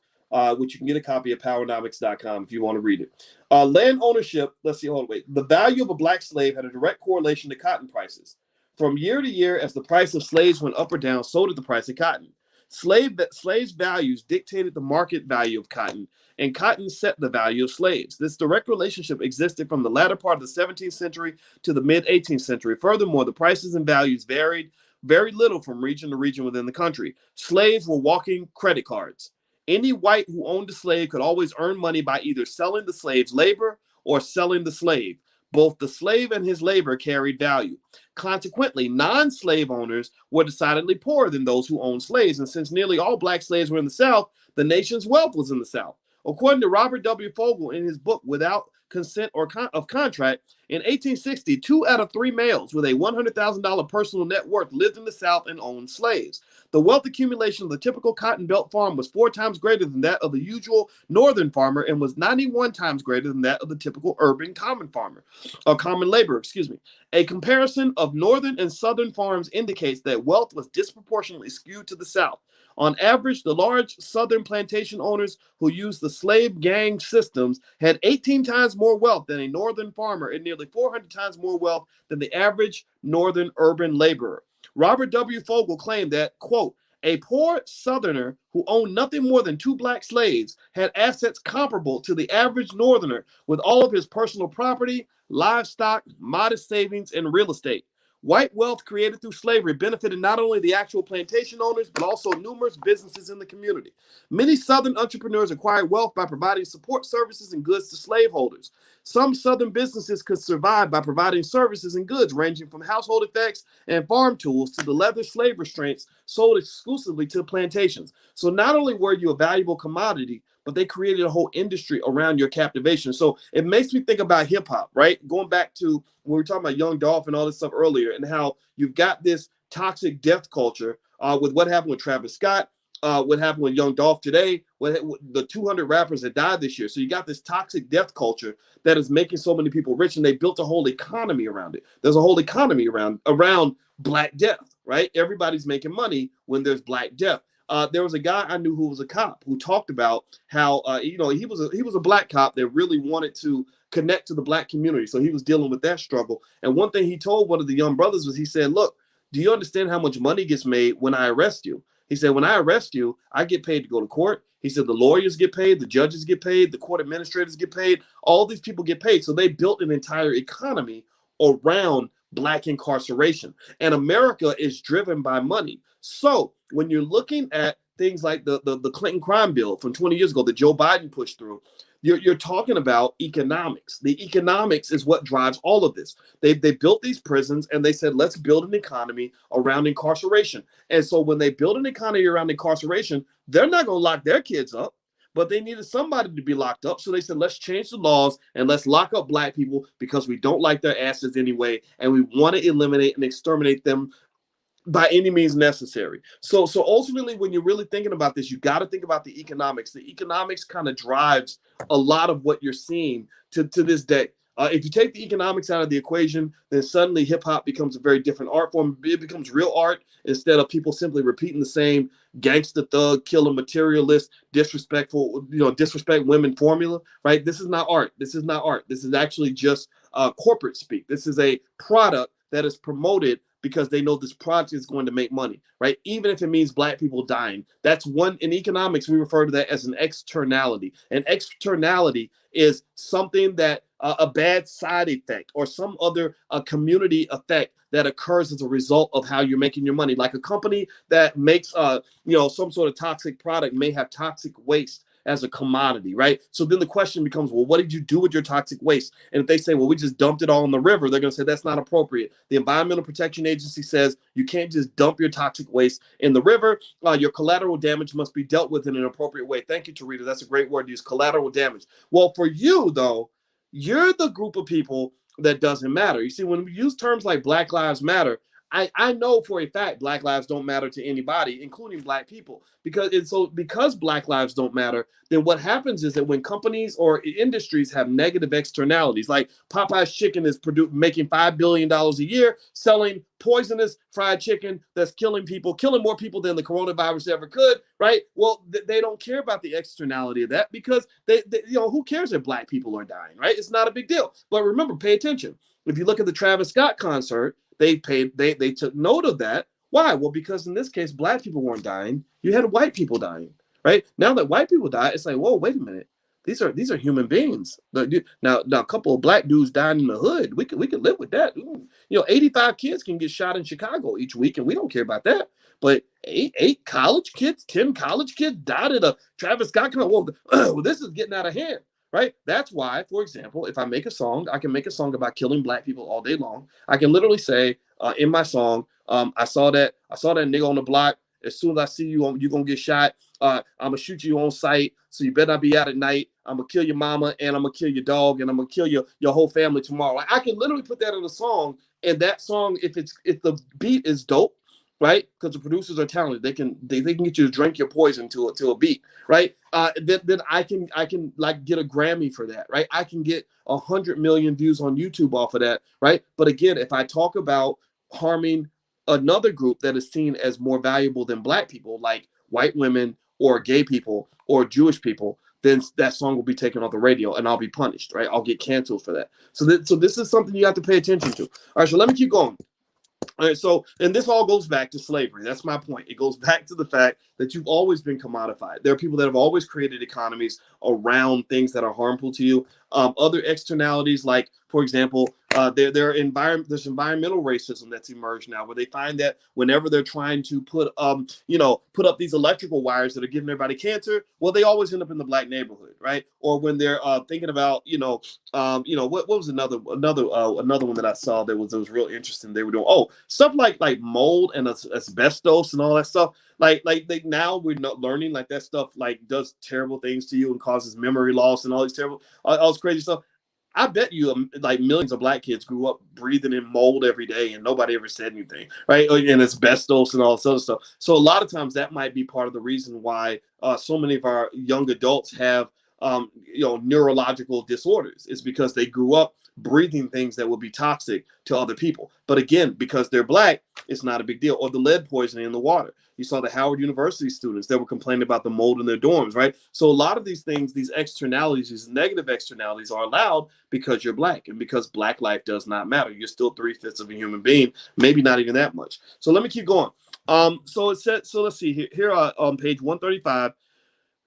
which you can get a copy at powernomics.com if you want to read it. Land ownership, let's see, hold on, wait. The value of a black slave had a direct correlation to cotton prices. From year to year, as the price of slaves went up or down, so did the price of cotton. Slaves' values dictated the market value of cotton, and cotton set the value of slaves. This direct relationship existed from the latter part of the 17th century to the mid-18th century. Furthermore, the prices and values varied very little from region to region within the country. Slaves were walking credit cards. Any white who owned a slave could always earn money by either selling the slave's labor or selling the slave. Both the slave and his labor carried value. Consequently, non-slave owners were decidedly poorer than those who owned slaves, and since nearly all black slaves were in the South, the nation's wealth was in the South. According to Robert W. Fogel in his book Without Consent of Contract, in 1860, 2 out of 3 males with a $100,000 personal net worth lived in the South and owned slaves. The wealth accumulation of the typical cotton belt farm was 4 times greater than that of the usual northern farmer and was 91 times greater than that of the typical urban common laborer, A comparison of northern and southern farms indicates that wealth was disproportionately skewed to the South. On average, the large southern plantation owners who used the slave gang systems had 18 times more wealth than a northern farmer and nearly 400 times more wealth than the average northern urban laborer. Robert W. Fogel claimed that, quote, a poor southerner who owned nothing more than 2 black slaves had assets comparable to the average northerner with all of his personal property, livestock, modest savings, and real estate. White wealth created through slavery benefited not only the actual plantation owners, but also numerous businesses in the community. Many Southern entrepreneurs acquired wealth by providing support services and goods to slaveholders. Some Southern businesses could survive by providing services and goods ranging from household effects and farm tools to the leather slave restraints sold exclusively to plantations. So not only were you a valuable commodity, but they created a whole industry around your captivation. So it makes me think about hip hop, right? Going back to when we were talking about Young Dolph and all this stuff earlier, and how you've got this toxic death culture with what happened with Travis Scott, what happened with Young Dolph today, what the 200 rappers that died this year. So you got this toxic death culture that is making so many people rich, and they built a whole economy around it. There's a whole economy around Black Death, right? Everybody's making money when there's Black Death. There was a guy I knew who was a cop who talked about how he was a black cop that really wanted to connect to the black community. So he was dealing with that struggle. And one thing he told one of the young brothers was, he said, look, do you understand how much money gets made when I arrest you? He said, when I arrest you, I get paid to go to court. He said, the lawyers get paid, the judges get paid, the court administrators get paid. All these people get paid. So they built an entire economy around Black incarceration. And America is driven by money. So when you're looking at things like the Clinton crime bill from 20 years ago that Joe Biden pushed through, you're talking about economics. The economics is what drives all of this. They built these prisons and they said, let's build an economy around incarceration. And so when they build an economy around incarceration, they're not going to lock their kids up, but they needed somebody to be locked up. So they said, let's change the laws and let's lock up Black people because we don't like their asses anyway. And we want to eliminate and exterminate them by any means necessary. So ultimately, when you're really thinking about this, you got to think about the economics. The economics kind of drives a lot of what you're seeing to this day. If you take the economics out of the equation, then suddenly hip hop becomes a very different art form. It becomes real art instead of people simply repeating the same gangster, thug, killer, materialist, disrespectful, disrespect women formula, right? This is not art. This is not art. This is actually just corporate speak. This is a product that is promoted because they know this product is going to make money, right? Even if it means Black people dying. That's one, in economics, we refer to that as an externality. An externality is something that a bad side effect or some other community effect that occurs as a result of how you're making your money. Like a company that makes some sort of toxic product may have toxic waste as a commodity, right? So then the question becomes, well, what did you do with your toxic waste? And if they say, well, we just dumped it all in the river, they're going to say that's not appropriate. The Environmental Protection Agency says you can't just dump your toxic waste in the river. Your collateral damage must be dealt with in an appropriate way. Thank you, Tarita. That's a great word to use, collateral damage. Well, for you, though, you're the group of people that doesn't matter. You see, when we use terms like Black Lives Matter, I know for a fact Black lives don't matter to anybody, including Black people, because Black lives don't matter, then what happens is that when companies or industries have negative externalities, like Popeye's Chicken is making $5 billion a year, selling poisonous fried chicken that's killing more people than the coronavirus ever could, right? Well, they don't care about the externality of that because they who cares if Black people are dying, right? It's not a big deal. But remember, pay attention. If you look at the Travis Scott concert, they took note of that. Why? Well, because in this case, Black people weren't dying. You had white people dying, right? Now that white people die, it's like, whoa, wait a minute. These are human beings. Now a couple of Black dudes dying in the hood. We could live with that. 85 kids can get shot in Chicago each week, and we don't care about that. But eight college kids, 10 college kids died at a Travis Scott concert. Well, this is getting out of hand. Right? That's why, for example, if I make a song, I can make a song about killing Black people all day long. I can literally say in my song, I saw that nigga on the block. As soon as I see you, you're gonna get shot. I'm gonna shoot you on sight, so you better not be out at night. I'm gonna kill your mama and I'm gonna kill your dog and I'm gonna kill your whole family tomorrow. I can literally put that in a song, and that song, if the beat is dope, right? Because the producers are talented, they can get you to drink your poison to a beat, right? Then I can like get a Grammy for that, right? I can get 100 million views on YouTube off of that, right? But again, if I talk about harming another group that is seen as more valuable than Black people, like white women or gay people or Jewish people, then that song will be taken off the radio and I'll be punished, right? I'll get canceled for that. So this is something you have to pay attention to. All right, so let me keep going. All right, so, and this all goes back to slavery. That's my point. It goes back to the fact that you've always been commodified. There are people that have always created economies around things that are harmful to you. Other externalities, like, for example, there's environmental racism that's emerged now, where they find that whenever they're trying to put up these electrical wires that are giving everybody cancer, well, they always end up in the Black neighborhood, right? Or when they're thinking about, what was another one that I saw that was real interesting. They were doing stuff like mold and asbestos and all that stuff. Now we're not learning like that stuff like does terrible things to you and causes memory loss and all this crazy stuff. I bet you like millions of Black kids grew up breathing in mold every day and nobody ever said anything, right? And asbestos and all this other stuff. So a lot of times that might be part of the reason why so many of our young adults have neurological disorders. Is because they grew up breathing things that will be toxic to other people. But again, because they're Black, it's not a big deal. Or the lead poisoning in the water. You saw the Howard University students that were complaining about the mold in their dorms, right? So a lot of these things, these externalities, these negative externalities are allowed because you're Black and because Black life does not matter. You're still 3/5 of a human being, maybe not even that much. So let me keep going. So it said. So let's see here on page 135.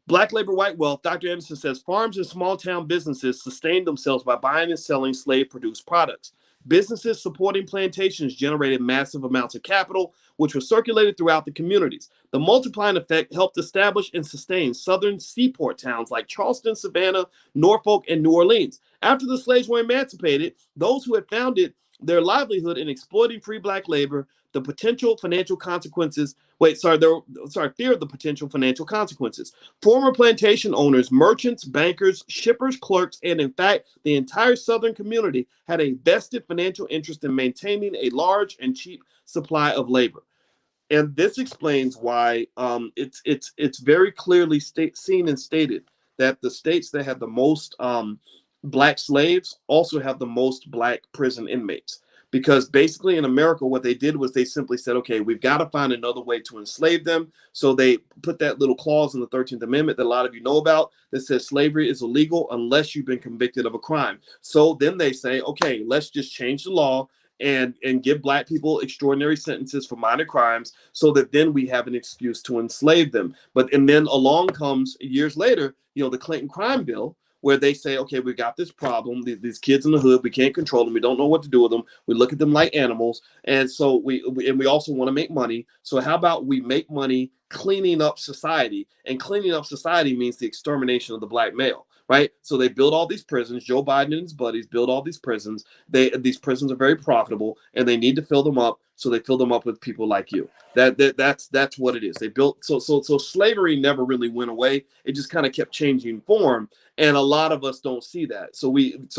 Black labor, white wealth. Dr. Anderson says farms and small town businesses sustained themselves by buying and selling slave produced products. Businesses supporting plantations generated massive amounts of capital, which was circulated throughout the communities. The multiplying effect helped establish and sustain southern seaport towns like Charleston, Savannah, Norfolk, and New Orleans. After the slaves were emancipated, those who had founded their livelihood in exploiting free black labor, the potential financial consequences. Feared the potential financial consequences. Former plantation owners, merchants, bankers, shippers, clerks, and in fact, the entire Southern community had a vested financial interest in maintaining a large and cheap supply of labor. And this explains why it's very clearly seen and stated that the states that have the most black slaves also have the most black prison inmates. Because basically in America, what they did was they simply said, okay, we've got to find another way to enslave them. So they put that little clause in the 13th Amendment that a lot of you know about that says slavery is illegal unless you've been convicted of a crime. So then they say, okay, let's just change the law and give black people extraordinary sentences for minor crimes so that then we have an excuse to enslave them. And then along comes years later, the Clinton crime bill, where they say, okay, we got this problem. These kids in the hood, we can't control them. We don't know what to do with them. We look at them like animals. And so we also want to make money. So how about we make money cleaning up society? And cleaning up society means the extermination of the black male, right? So they build all these prisons. Joe Biden and his buddies build all these prisons. These prisons are very profitable, and they need to fill them up. So they fill them up with people like you. That's what it is. They built so slavery never really went away. It just kind of kept changing form. And a lot of us don't see that. So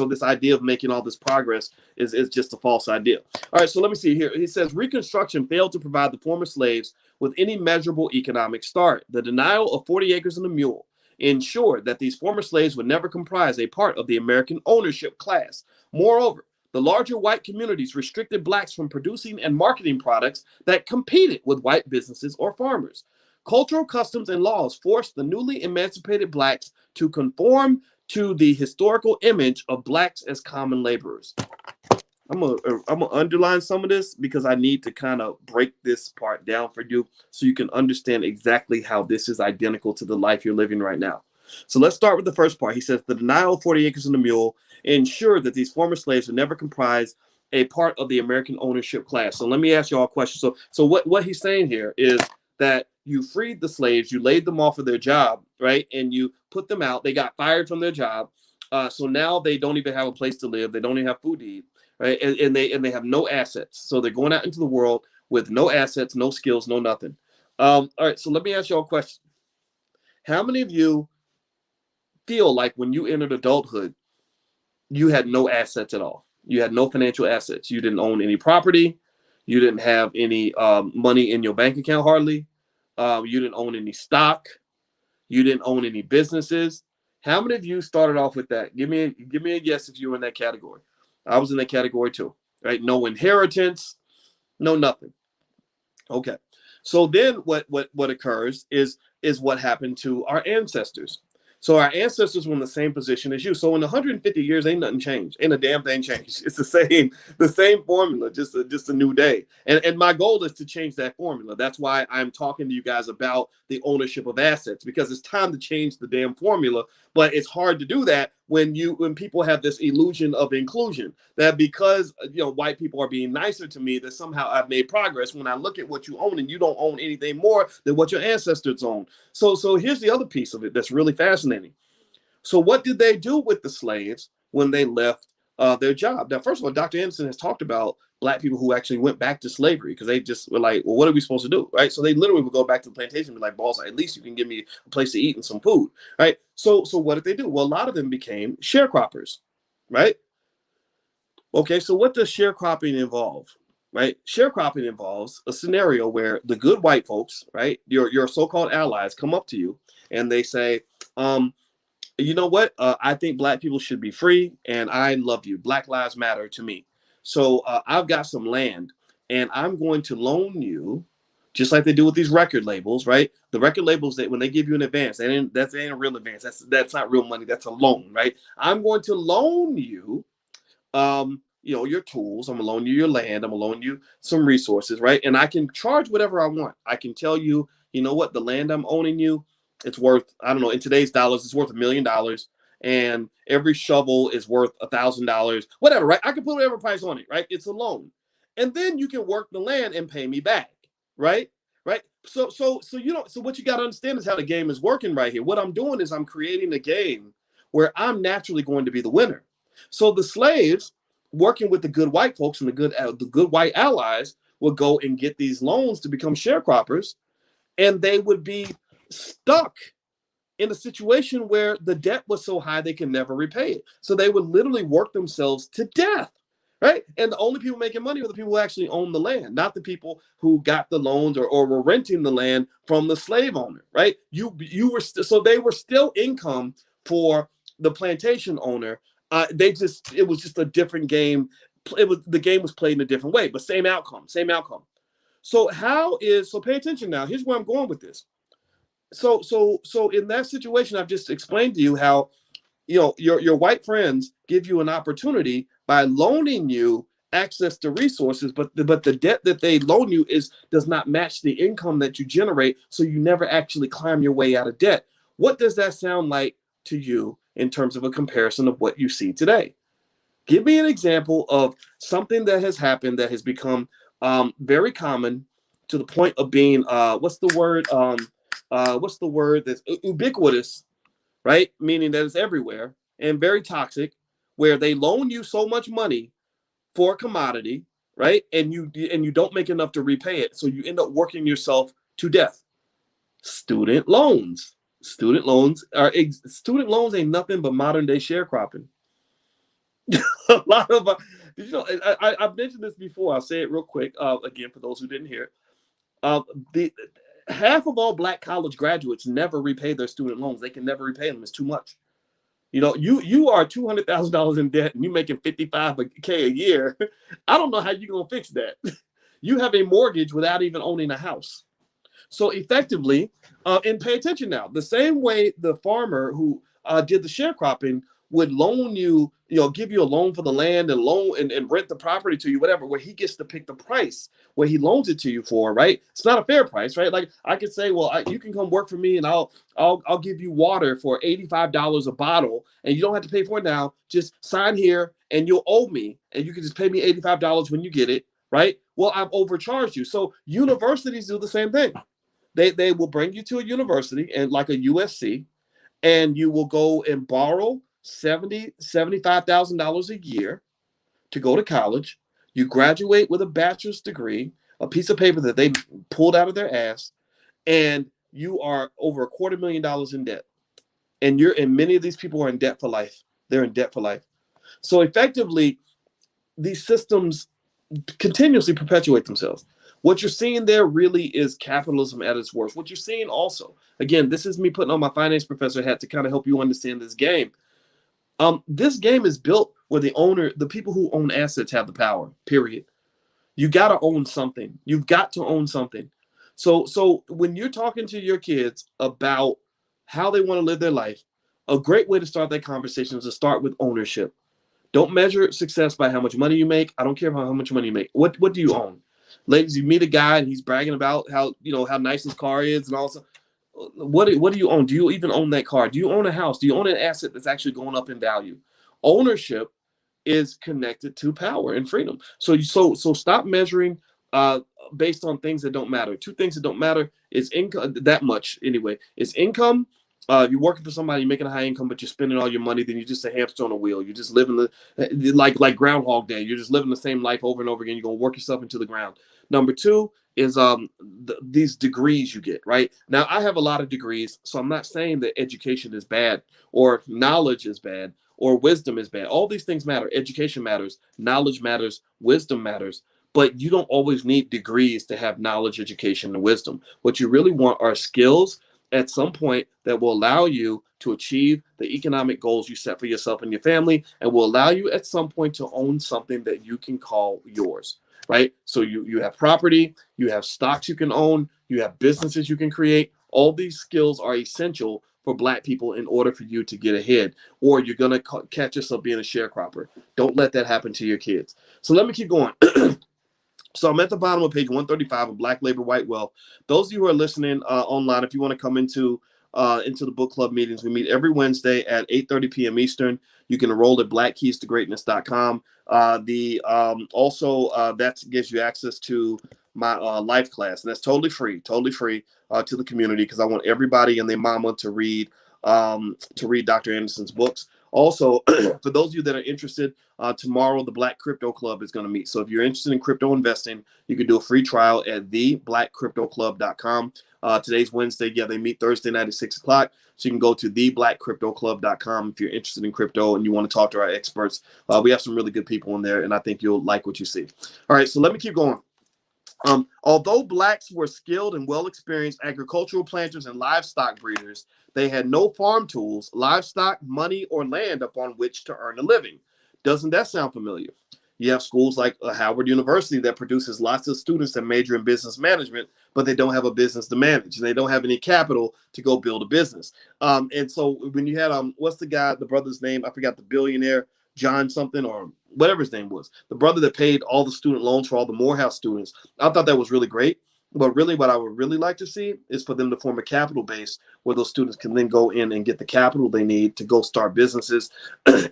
this idea of making all this progress is just a false idea. All right, so let me see here. He says Reconstruction failed to provide the former slaves with any measurable economic start. The denial of 40 acres and a mule ensured that these former slaves would never comprise a part of the American ownership class. Moreover, the larger white communities restricted blacks from producing and marketing products that competed with white businesses or farmers. Cultural customs and laws forced the newly emancipated blacks to conform to the historical image of blacks as common laborers. I'm gonna underline some of this because I need to kind of break this part down for you so you can understand exactly how this is identical to the life you're living right now. So let's start with the first part. He says the denial of 40 acres and a mule ensured that these former slaves would never comprise a part of the American ownership class. So let me ask you all a question. So what he's saying here is that you freed the slaves, you laid them off of their job, right? And you put them out. They got fired from their job. So now they don't even have a place to live. They don't even have food to eat, right? And they have no assets. So they're going out into the world with no assets, no skills, no nothing. All right, so let me ask you all a question. How many of you feel like when you entered adulthood, you had no assets at all? You had no financial assets. You didn't own any property. You didn't have any money in your bank account hardly. You didn't own any stock. You didn't own any businesses. How many of you started off with that? Give me a yes if you were in that category. I was in that category too, right? No inheritance, no nothing. Okay. So then what occurs is what happened to our ancestors. So our ancestors were in the same position as you. So in 150 years, ain't nothing changed. Ain't a damn thing changed. It's the same formula, just a new day. And my goal is to change that formula. That's why I'm talking to you guys about the ownership of assets, because it's time to change the damn formula. But it's hard to do that when people have this illusion of inclusion, that because white people are being nicer to me, that somehow I've made progress, when I look at what you own and you don't own anything more than what your ancestors own. So here's the other piece of it that's really fascinating. So what did they do with the slaves when they left their job? Now, first of all, Dr. Anderson has talked about black people who actually went back to slavery because they just were like, well, what are we supposed to do, right? So they literally would go back to the plantation and be like, boss, at least you can give me a place to eat and some food, right? So what did they do? Well, a lot of them became sharecroppers, right? Okay, so what does sharecropping involve? Right? Sharecropping involves a scenario where the good white folks, right, your so-called allies, come up to you and they say, you know what? I think black people should be free, and I love you. Black lives matter to me. So I've got some land, and I'm going to loan you, just like they do with these record labels, right? The record labels, that when they give you an advance, that ain't a real advance. That's not real money. That's a loan, right? I'm going to loan you your tools. I'm gonna loan you your land. I'm gonna loan you some resources, right? And I can charge whatever I want. I can tell you, you know what, the land I'm owning you, it's worth, I don't know, in today's dollars, it's worth $1 million, and every shovel is worth $1,000, whatever, right? I can put whatever price on it, right? It's a loan, and then you can work the land and pay me back, right? Right. So you don't. So what you got to understand is how the game is working right here. What I'm doing is I'm creating a game where I'm naturally going to be the winner. So the slaves working with the good white folks and the good white allies would go and get these loans to become sharecroppers, and they would be stuck in a situation where the debt was so high they can never repay it. So they would literally work themselves to death, right? And the only people making money are the people who actually own the land, not the people who got the loans or were renting the land from the slave owner, right? You were so they were still income for the plantation owner. It was just a different game. The game was played in a different way, but same outcome, same outcome. So pay attention now. Here's where I'm going with this. So in that situation, I've just explained to you how your white friends give you an opportunity by loaning you access to resources, but the debt that they loan you does not match the income that you generate, so you never actually climb your way out of debt. What does that sound like to you in terms of a comparison of what you see today? Give me an example of something that has happened that has become very common to the point of being what's the word that's ubiquitous, right? Meaning that it's everywhere and very toxic, where they loan you so much money for a commodity, right? And you don't make enough to repay it, so you end up working yourself to death. Student loans. Student loans ain't nothing but modern day sharecropping. A lot of I've mentioned this before. I'll say it real quick again for those who didn't hear it. The half of all black college graduates never repay their student loans. They can never repay them. It's too much. You are $200,000 in debt and you making $55K a year. I don't know how you're gonna fix that. You have a mortgage without even owning a house. So effectively, and pay attention now, the same way the farmer who did the sharecropping would loan you, give you a loan for the land and and rent the property to you, whatever, where he gets to pick the price where he loans it to you for, right? It's not a fair price, right? Like I could say, well, you can come work for me and I'll give you water for $85 a bottle and you don't have to pay for it now. Just sign here and you'll owe me and you can just pay me $85 when you get it, right? Well, I've overcharged you. So universities do the same thing. They will bring you to a university and like a USC, and you will go and borrow $75,000 a year to go to college. You graduate with a bachelor's degree, a piece of paper that they pulled out of their ass, and you are over $250,000 in debt. And many of these people are in debt for life. They're in debt for life. So effectively, these systems continuously perpetuate themselves. What you're seeing there really is capitalism at its worst. What you're seeing also, again, this is me putting on my finance professor hat to kind of help you understand this game. This game is built where the people who own assets have the power, period. You got to own something. You've got to own something. So when you're talking to your kids about how they want to live their life, a great way to start that conversation is to start with ownership. Don't measure success by how much money you make. I don't care about how much money you make. What do you own? Ladies, you meet a guy and he's bragging about how nice his car is and also what do you own? Do you even own that car? Do you own a house? Do you own an asset that's actually going up in value? Ownership is connected to power and freedom. So stop measuring based on things that don't matter. Two things that don't matter is income, that much anyway. It's income. You're working for somebody, you're making a high income, but you're spending all your money, then you're just a hamster on a wheel. You're just living like Groundhog Day. You're just living the same life over and over again. You're gonna work yourself into the ground. Number two is these degrees you get, right? Now, I have a lot of degrees, so I'm not saying that education is bad or knowledge is bad or wisdom is bad. All these things matter. Education matters, knowledge matters, wisdom matters. But you don't always need degrees to have knowledge, education, and wisdom. What you really want are skills at some point that will allow you to achieve the economic goals you set for yourself and your family, and will allow you at some point to own something that you can call yours, right? So you have property, you have stocks you can own, you have businesses you can create. All these skills are essential for black people in order for you to get ahead, or you're going to catch yourself being a sharecropper. Don't let that happen to your kids. So let me keep going. So I'm at the bottom of page 135 of Black Labor, White Wealth. Those of you who are listening online, if you want to come into the book club meetings, we meet every Wednesday at 8:30 p.m. Eastern. You can enroll at blackkeystogreatness.com. That gives you access to my life class, and that's totally free to the community, because I want everybody and their mama to read Dr. Anderson's books. Also, for those of you that are interested, tomorrow the Black Crypto Club is going to meet. So if you're interested in crypto investing, you can do a free trial at theblackcryptoclub.com. Today's Wednesday. Yeah, they meet Thursday night at 6 o'clock. So you can go to theblackcryptoclub.com if you're interested in crypto and you want to talk to our experts. We have some really good people in there, and I think you'll like what you see. All right, so let me keep going. Although blacks were skilled and well-experienced agricultural planters and livestock breeders, they had no farm tools, livestock, money, or land upon which to earn a living. Doesn't that sound familiar? You have schools like Howard University that produces lots of students that major in business management, but they don't have a business to manage, and they don't have any capital to go build a business. And so when you had, what's the brother's name? I forgot, the billionaire, John something, or whatever his name was, the brother that paid all the student loans for all the Morehouse students. I thought that was really great. But really, what I would really like to see is for them to form a capital base where those students can then go in and get the capital they need to go start businesses.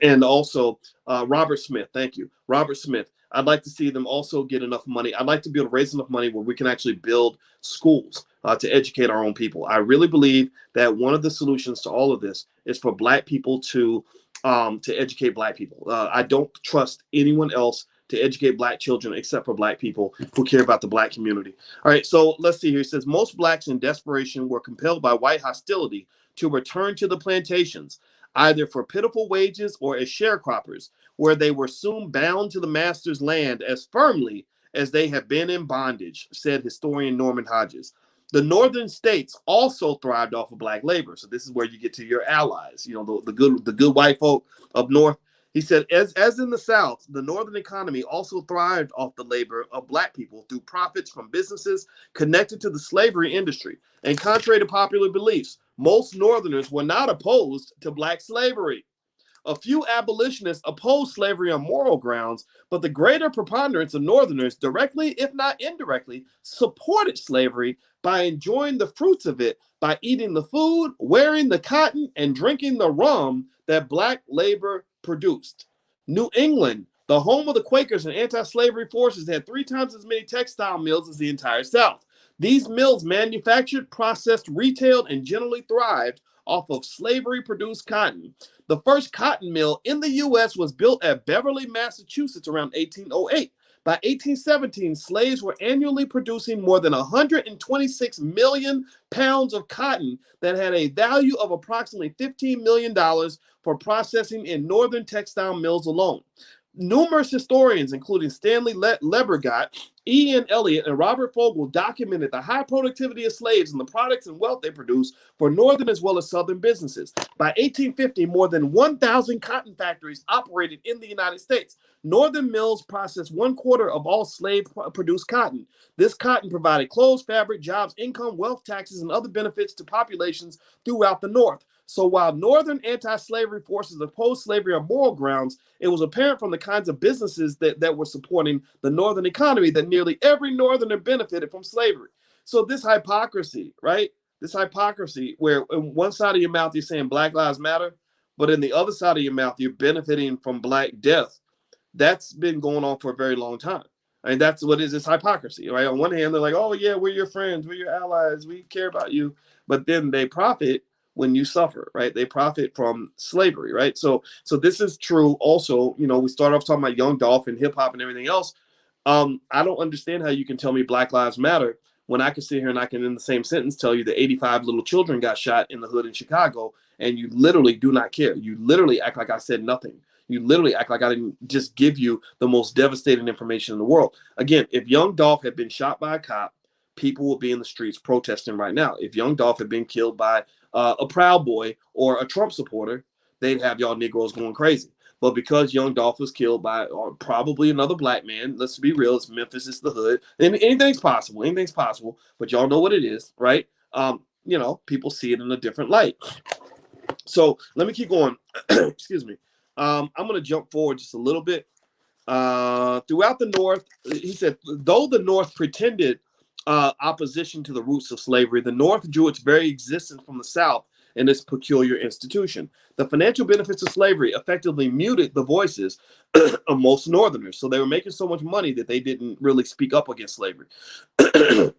And also, Robert Smith, thank you. Robert Smith, I'd like to see them also get enough money. I'd like to be able to raise enough money where we can actually build schools to educate our own people. I really believe that one of the solutions to all of this is for black people to educate black people. I don't trust anyone else to educate black children except for black people who care about the black community. All right, so let's see here. It says most blacks in desperation were compelled by white hostility to return to the plantations, either for pitiful wages or as sharecroppers, where they were soon bound to the master's land as firmly as they had been in bondage, said historian Norman Hodges. The northern states also thrived off of black labor. So this is where you get to your allies, the good white folk up north. He said, as in the South, the northern economy also thrived off the labor of black people through profits from businesses connected to the slavery industry. And contrary to popular beliefs, most northerners were not opposed to black slavery. A few abolitionists opposed slavery on moral grounds, but the greater preponderance of northerners, directly, if not indirectly, supported slavery by enjoying the fruits of it, by eating the food, wearing the cotton, and drinking the rum that black labor produced. New England, the home of the Quakers and anti-slavery forces, had 3 times as many textile mills as the entire South. These mills manufactured, processed, retailed, and generally thrived off of slavery-produced cotton. The first cotton mill in the U.S. was built at Beverly, Massachusetts around 1808. By 1817, slaves were annually producing more than 126 million pounds of cotton that had a value of approximately $15 million for processing in northern textile mills alone. Numerous historians, including Stanley Lebergott, E.N. Elliott, and Robert Fogel, documented the high productivity of slaves and the products and wealth they produced for northern as well as southern businesses. By 1850, more than 1,000 cotton factories operated in the United States. Northern mills processed 1/4 of all slave-produced cotton. This cotton provided clothes, fabric, jobs, income, wealth, taxes, and other benefits to populations throughout the North. So while northern anti-slavery forces opposed slavery on moral grounds, it was apparent from the kinds of businesses that were supporting the northern economy that nearly every northerner benefited from slavery. So this hypocrisy, right? This hypocrisy where in one side of your mouth you're saying Black Lives Matter, but in the other side of your mouth you're benefiting from Black death. That's been going on for a very long time. I mean, that's what is this hypocrisy, right? On one hand, they're like, oh yeah, we're your friends, we're your allies, we care about you. But then they profit when you suffer, right? They profit from slavery, right? So this is true also. We start off talking about Young Dolph and hip hop and everything else. I don't understand how you can tell me Black Lives Matter when I can sit here and I can, in the same sentence, tell you that 85 little children got shot in the hood in Chicago, and you literally do not care. You literally act like I said nothing. You literally act like I didn't just give you the most devastating information in the world. Again, if Young Dolph had been shot by a cop, people would be in the streets protesting right now. If Young Dolph had been killed by a Proud Boy or a Trump supporter, they'd have y'all Negroes going crazy. But because Young Dolph was killed by probably another black man, let's be real, it's Memphis, it's the hood, and anything's possible, but y'all know what it is, right? people see it in a different light. So let me keep going. Excuse me. I'm going to jump forward just a little bit. Throughout the North, he said, though the North pretended opposition to the roots of slavery, the North drew its very existence from the South in this peculiar institution. The financial benefits of slavery effectively muted the voices of most Northerners. So they were making so much money that they didn't really speak up against slavery.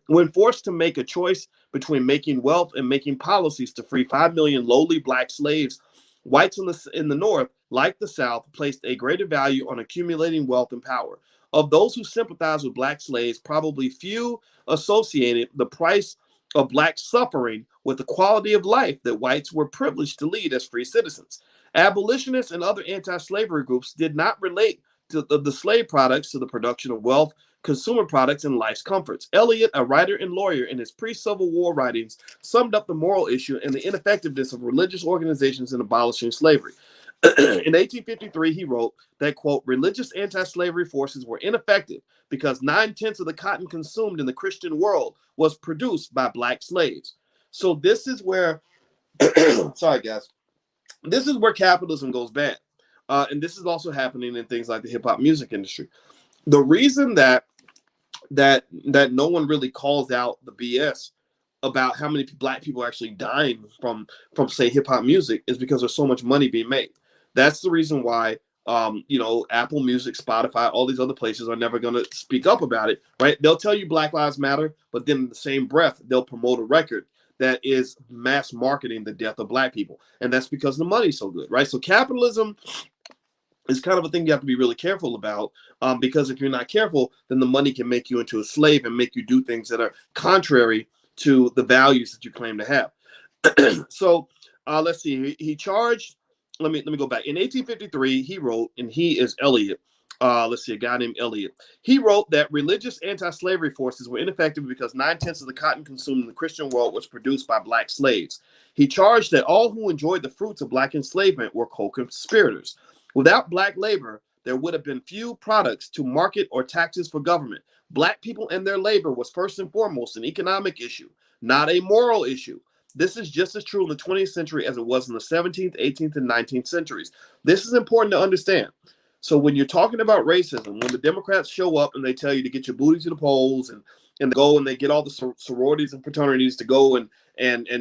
When forced to make a choice between making wealth and making policies to free 5 million lowly black slaves, whites in the North, like the South, placed a greater value on accumulating wealth and power. Of those who sympathized with black slaves, probably few associated the price of black suffering with the quality of life that whites were privileged to lead as free citizens. Abolitionists and other anti-slavery groups did not relate to the slave products to the production of wealth, consumer products, and life's comforts. Eliot, a writer and lawyer, in his pre-Civil War writings, summed up the moral issue and the ineffectiveness of religious organizations in abolishing slavery. In 1853, he wrote that, quote, religious anti-slavery forces were ineffective because 9/10 of the cotton consumed in the Christian world was produced by black slaves. So this is where, sorry guys, this is where capitalism goes bad. And this is also happening in things like the hip hop music industry. The reason that no one really calls out the BS about how many black people are actually dying from say hip hop music is because there's so much money being made. That's the reason why Apple Music, Spotify, all these other places are never going to speak up about it, right? They'll tell you Black Lives Matter, but then in the same breath, they'll promote a record that is mass marketing the death of black people. And that's because the money's so good, right? So capitalism is kind of a thing you have to be really careful about, because if you're not careful, then the money can make you into a slave and make you do things that are contrary to the values that you claim to have. So let's see. He charged. Let me go back. In 1853, he wrote, and he is Eliot. Let's see, a guy named Eliot. He wrote that religious anti-slavery forces were ineffective because 9/10 of the cotton consumed in the Christian world was produced by black slaves. He charged that all who enjoyed the fruits of black enslavement were co-conspirators. Without black labor, there would have been few products to market or taxes for government. Black people and their labor was first and foremost an economic issue, not a moral issue. This is just as true in the 20th century as it was in the 17th, 18th, and 19th centuries. This is important to understand. So when you're talking about racism, when the Democrats show up and they tell you to get your booty to the polls and go and they get all the sororities and fraternities to go and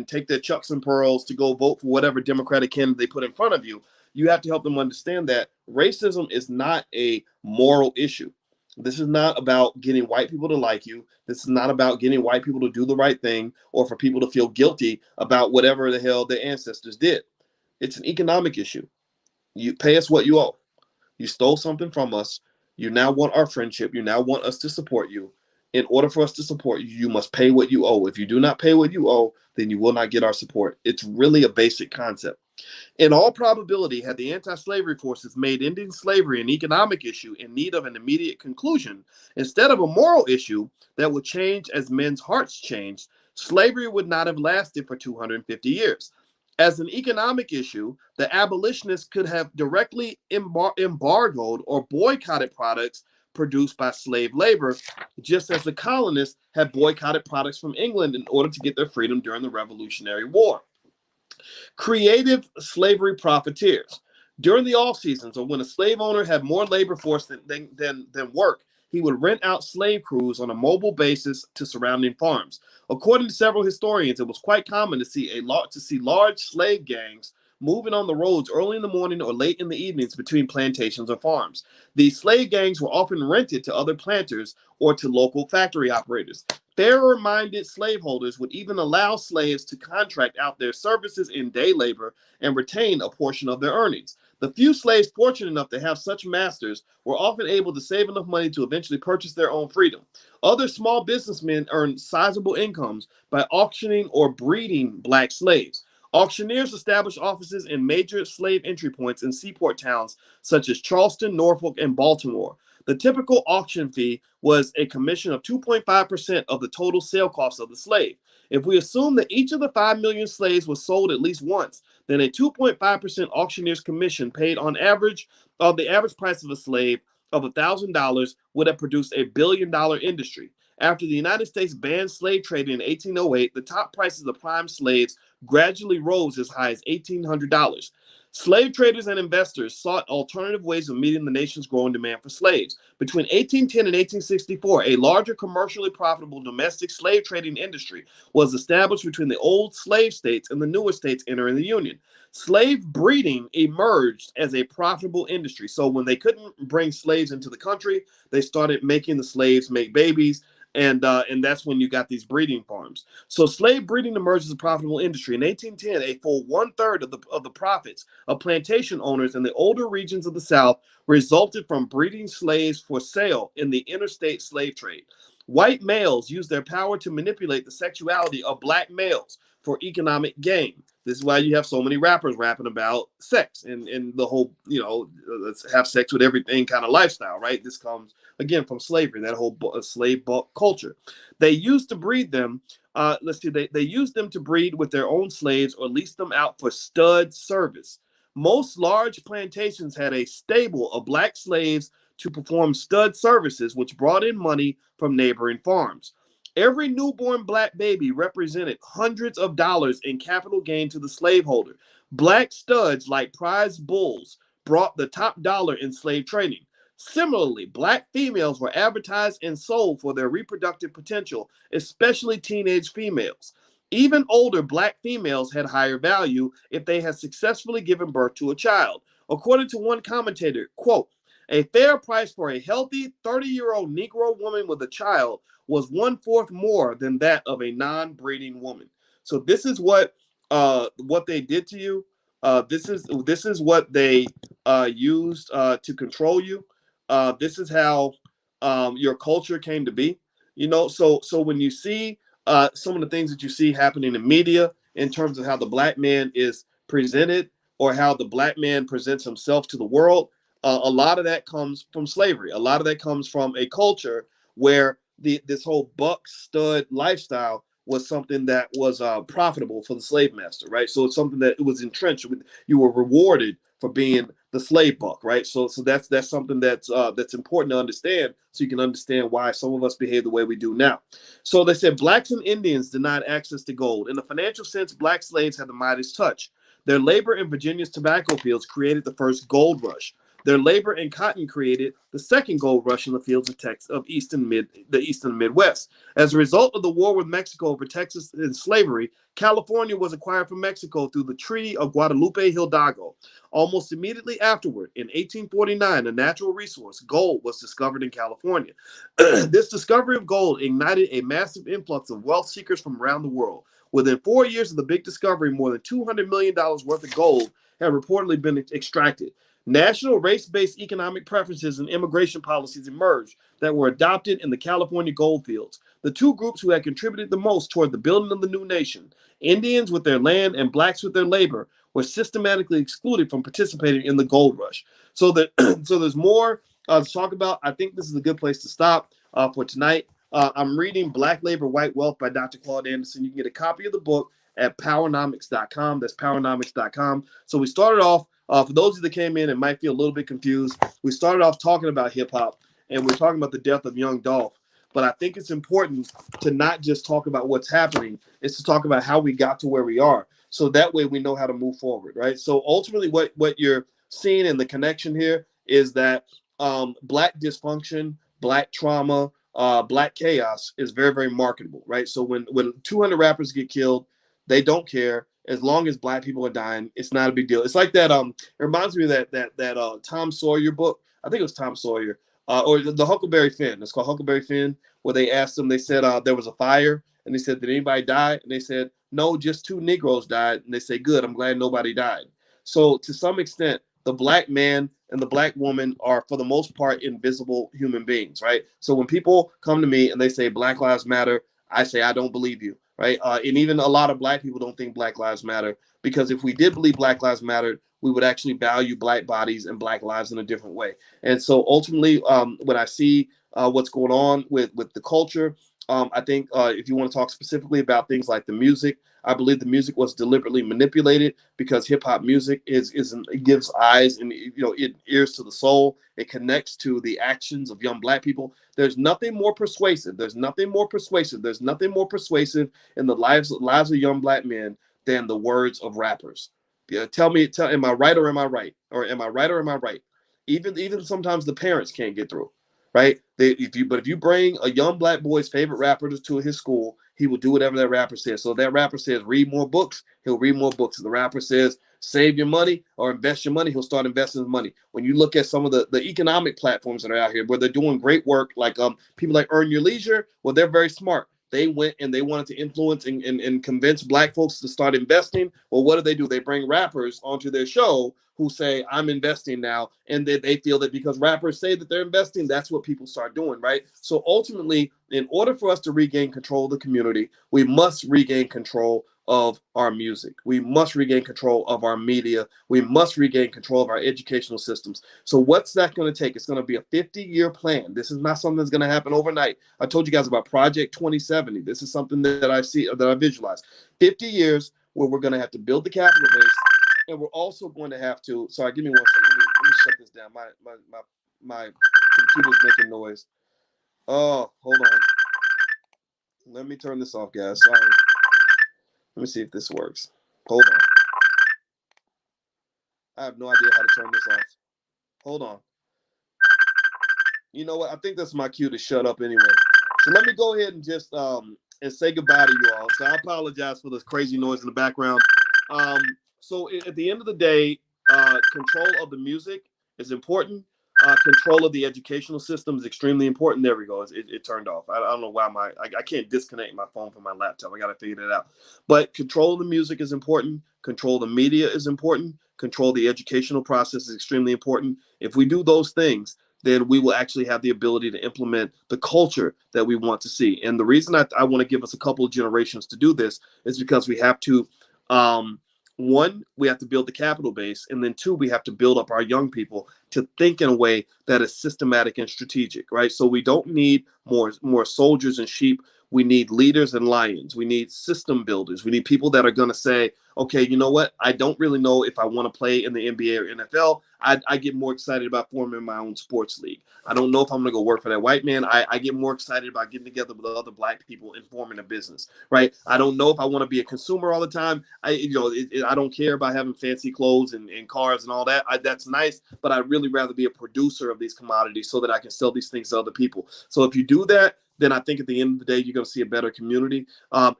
take their chucks and pearls to go vote for whatever Democratic candidate they put in front of you, you have to help them understand that racism is not a moral issue. This is not about getting white people to like you. This is not about getting white people to do the right thing or for people to feel guilty about whatever the hell their ancestors did. It's an economic issue. You pay us what you owe. You stole something from us. You now want our friendship. You now want us to support you. In order for us to support you, you must pay what you owe. If you do not pay what you owe, then you will not get our support. It's really a basic concept. In all probability, had the anti-slavery forces made ending slavery an economic issue in need of an immediate conclusion, instead of a moral issue that would change as men's hearts changed, slavery would not have lasted for 250 years. As an economic issue, the abolitionists could have directly embargoed or boycotted products produced by slave labor, just as the colonists had boycotted products from England in order to get their freedom during the Revolutionary War. Creative slavery profiteers. During the off seasons, or when a slave owner had more labor force than work, he would rent out slave crews on a mobile basis to surrounding farms. According to several historians, it was quite common to see large slave gangs moving on the roads early in the morning or late in the evenings between plantations or farms. These slave gangs were often rented to other planters or to local factory operators. Fairer-minded slaveholders would even allow slaves to contract out their services in day labor and retain a portion of their earnings. The few slaves fortunate enough to have such masters were often able to save enough money to eventually purchase their own freedom. Other small businessmen earned sizable incomes by auctioning or breeding black slaves. Auctioneers established offices in major slave entry points in seaport towns such as Charleston, Norfolk, and Baltimore. The typical auction fee was a commission of 2.5% of the total sale cost of the slave. If we assume that each of the 5 million slaves was sold at least once, then a 2.5% auctioneer's commission paid on average of the average price of a slave of $1,000 would have produced $1 billion industry. After the United States banned slave trade in 1808, the top prices of prime slaves gradually rose as high as $1,800. Slave traders and investors sought alternative ways of meeting the nation's growing demand for slaves. Between 1810 and 1864, a larger commercially profitable domestic slave trading industry was established between the old slave states and the newer states entering the Union. Slave breeding emerged as a profitable industry. So when they couldn't bring slaves into the country, they started making the slaves make babies, and that's when you got these breeding farms. So slave breeding emerged as a profitable industry. In 1810, a full one-third of the profits of plantation owners in the older regions of the South resulted from breeding slaves for sale in the interstate slave trade. White males used their power to manipulate the sexuality of black males for economic gain. This is why you have so many rappers rapping about sex and the whole, let's have sex with everything kind of lifestyle, right? This comes, again, from slavery, that whole slave bulk culture. They used to breed them. They used them to breed with their own slaves or lease them out for stud service. Most large plantations had a stable of black slaves to perform stud services, which brought in money from neighboring farms. Every newborn black baby represented hundreds of dollars in capital gain to the slaveholder. Black studs, like prize bulls, brought the top dollar in slave trading. Similarly, black females were advertised and sold for their reproductive potential, especially teenage females. Even older black females had higher value if they had successfully given birth to a child. According to one commentator, quote, a fair price for a healthy 30-year-old Negro woman with a child was one-fourth more than that of a non-breeding woman. So this is what they did to you. This is what they used to control you. This is how your culture came to be. So when you see some of the things that you see happening in media in terms of how the black man is presented or how the black man presents himself to the world, a lot of that comes from slavery. A lot of that comes from a culture where this whole buck stud lifestyle was something that was profitable for the slave master, right? So it's something that it was entrenched. You were rewarded for being the slave buck, right? So that's something that's important to understand, so you can understand why some of us behave the way we do now. So they said blacks and Indians denied access to gold. In the financial sense, black slaves had the Midas touch. Their labor in Virginia's tobacco fields created the first gold rush. Their labor in cotton created the second gold rush in the fields of Texas, the eastern Midwest. As a result of the war with Mexico over Texas and slavery, California was acquired from Mexico through the Treaty of Guadalupe Hidalgo. Almost immediately afterward, in 1849, a natural resource, gold, was discovered in California. This discovery of gold ignited a massive influx of wealth seekers from around the world. Within 4 years of the big discovery, more than $200 million worth of gold had reportedly been extracted. National race-based economic preferences and immigration policies emerged that were adopted in the California gold fields. The two groups who had contributed the most toward the building of the new nation, Indians with their land and blacks with their labor, were systematically excluded from participating in the gold rush. So there's more to talk about. I think this is a good place to stop for tonight. I'm reading Black Labor, White Wealth by Dr. Claude Anderson. You can get a copy of the book at powernomics.com. That's powernomics.com. So we started off, for those of you that came in and might feel a little bit confused, we started off talking about hip hop and we're talking about the death of Young Dolph. But I think it's important to not just talk about what's happening, it's to talk about how we got to where we are. So that way we know how to move forward, right? So ultimately what you're seeing in the connection here is that black dysfunction, black trauma, black chaos is very, very marketable, right? So when 200 rappers get killed, they don't care. As long as black people are dying, it's not a big deal. It's like that. It reminds me of that Tom Sawyer book. I think it was Tom Sawyer, or the Huckleberry Finn. It's called Huckleberry Finn, where they asked them. They said there was a fire, and they said, "Did anybody die?" And they said, "No, just 2 Negroes died." And they say, "Good. I'm glad nobody died." So to some extent, the black man and the black woman are, for the most part, invisible human beings, right? So when people come to me and they say Black Lives Matter, I say, I don't believe you. Right. And even a lot of black people don't think Black Lives Matter, because if we did believe Black Lives Matter, we would actually value black bodies and black lives in a different way. And so ultimately, when I see what's going on with the culture, I think if you want to talk specifically about things like the music, I believe the music was deliberately manipulated because hip hop music it gives eyes and it ears to the soul. It connects to the actions of young black people. There's nothing more persuasive. There's nothing more persuasive. There's nothing more persuasive in the lives of young black men than the words of rappers. Yeah, am I right or am I right? Or am I right or am I right? Even sometimes the parents can't get through, right? If you bring a young black boy's favorite rapper to his school, he will do whatever that rapper says. So if that rapper says read more books, he'll read more books. If the rapper says save your money or invest your money, he'll start investing his money. When you look at some of the economic platforms that are out here where they're doing great work, like people like Earn Your Leisure, well, they're very smart. They went and they wanted to influence and convince black folks to start investing. Well, what do? They bring rappers onto their show who say, I'm investing now. And they feel that because rappers say that they're investing, that's what people start doing, right? So ultimately, in order for us to regain control of the community, we must regain control of our music. We must regain control of our media. We must regain control of our educational systems. So what's that going to take? It's going to be a 50-year plan. This is not something that's going to happen overnight. I told you guys about Project 2070. This is something that I see, that I visualize. 50 years where we're going to have to build the capital base, and we're also going to have to. Sorry, give me 1 second. Let me shut this down. My computer's making noise. Oh, hold on. Let me turn this off, guys. Sorry. Let me see if this works. Hold on. I have no idea how to turn this off. Hold on. You know what? I think that's my cue to shut up anyway. So let me go ahead and just and say goodbye to you all. So I apologize for this crazy noise in the background. So at the end of the day, control of the music is important. Control of the educational system is extremely important. There we go. It turned off. I don't know why I can't disconnect my phone from my laptop. I got to figure that out. But control of the music is important. Control of the media is important. Control the educational process is extremely important. If we do those things, then we will actually have the ability to implement the culture that we want to see. And the reason I want to give us a couple of generations to do this is because we have to, one, we have to build the capital base. And then two, we have to build up our young people to think in a way that is systematic and strategic, right? So we don't need more soldiers and sheep. We need leaders and lions. We need system builders. We need people that are going to say, okay, you know what? I don't really know if I want to play in the NBA or NFL. I get more excited about forming my own sports league. I don't know if I'm going to go work for that white man. I get more excited about getting together with other black people and forming a business, right? I don't know if I want to be a consumer all the time. I don't care about having fancy clothes and cars and all that. That's nice, but I'd really rather be a producer of these commodities so that I can sell these things to other people. So if you do that, then I think at the end of the day, you're going to see a better community.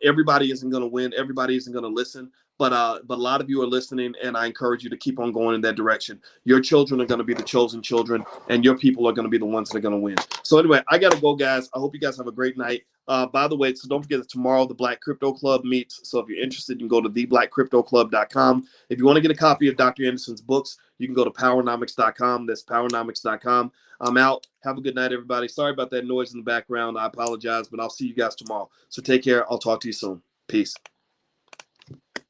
Everybody isn't going to win. Everybody isn't going to listen. But a lot of you are listening, and I encourage you to keep on going in that direction. Your children are going to be the chosen children, and your people are going to be the ones that are going to win. So anyway, I got to go, guys. I hope you guys have a great night. By the way, so don't forget that tomorrow the Black Crypto Club meets. So if you're interested, you can go to theblackcryptoclub.com. If you want to get a copy of Dr. Anderson's books, you can go to powernomics.com. That's powernomics.com. I'm out. Have a good night, everybody. Sorry about that noise in the background. I apologize, but I'll see you guys tomorrow. So take care. I'll talk to you soon. Peace.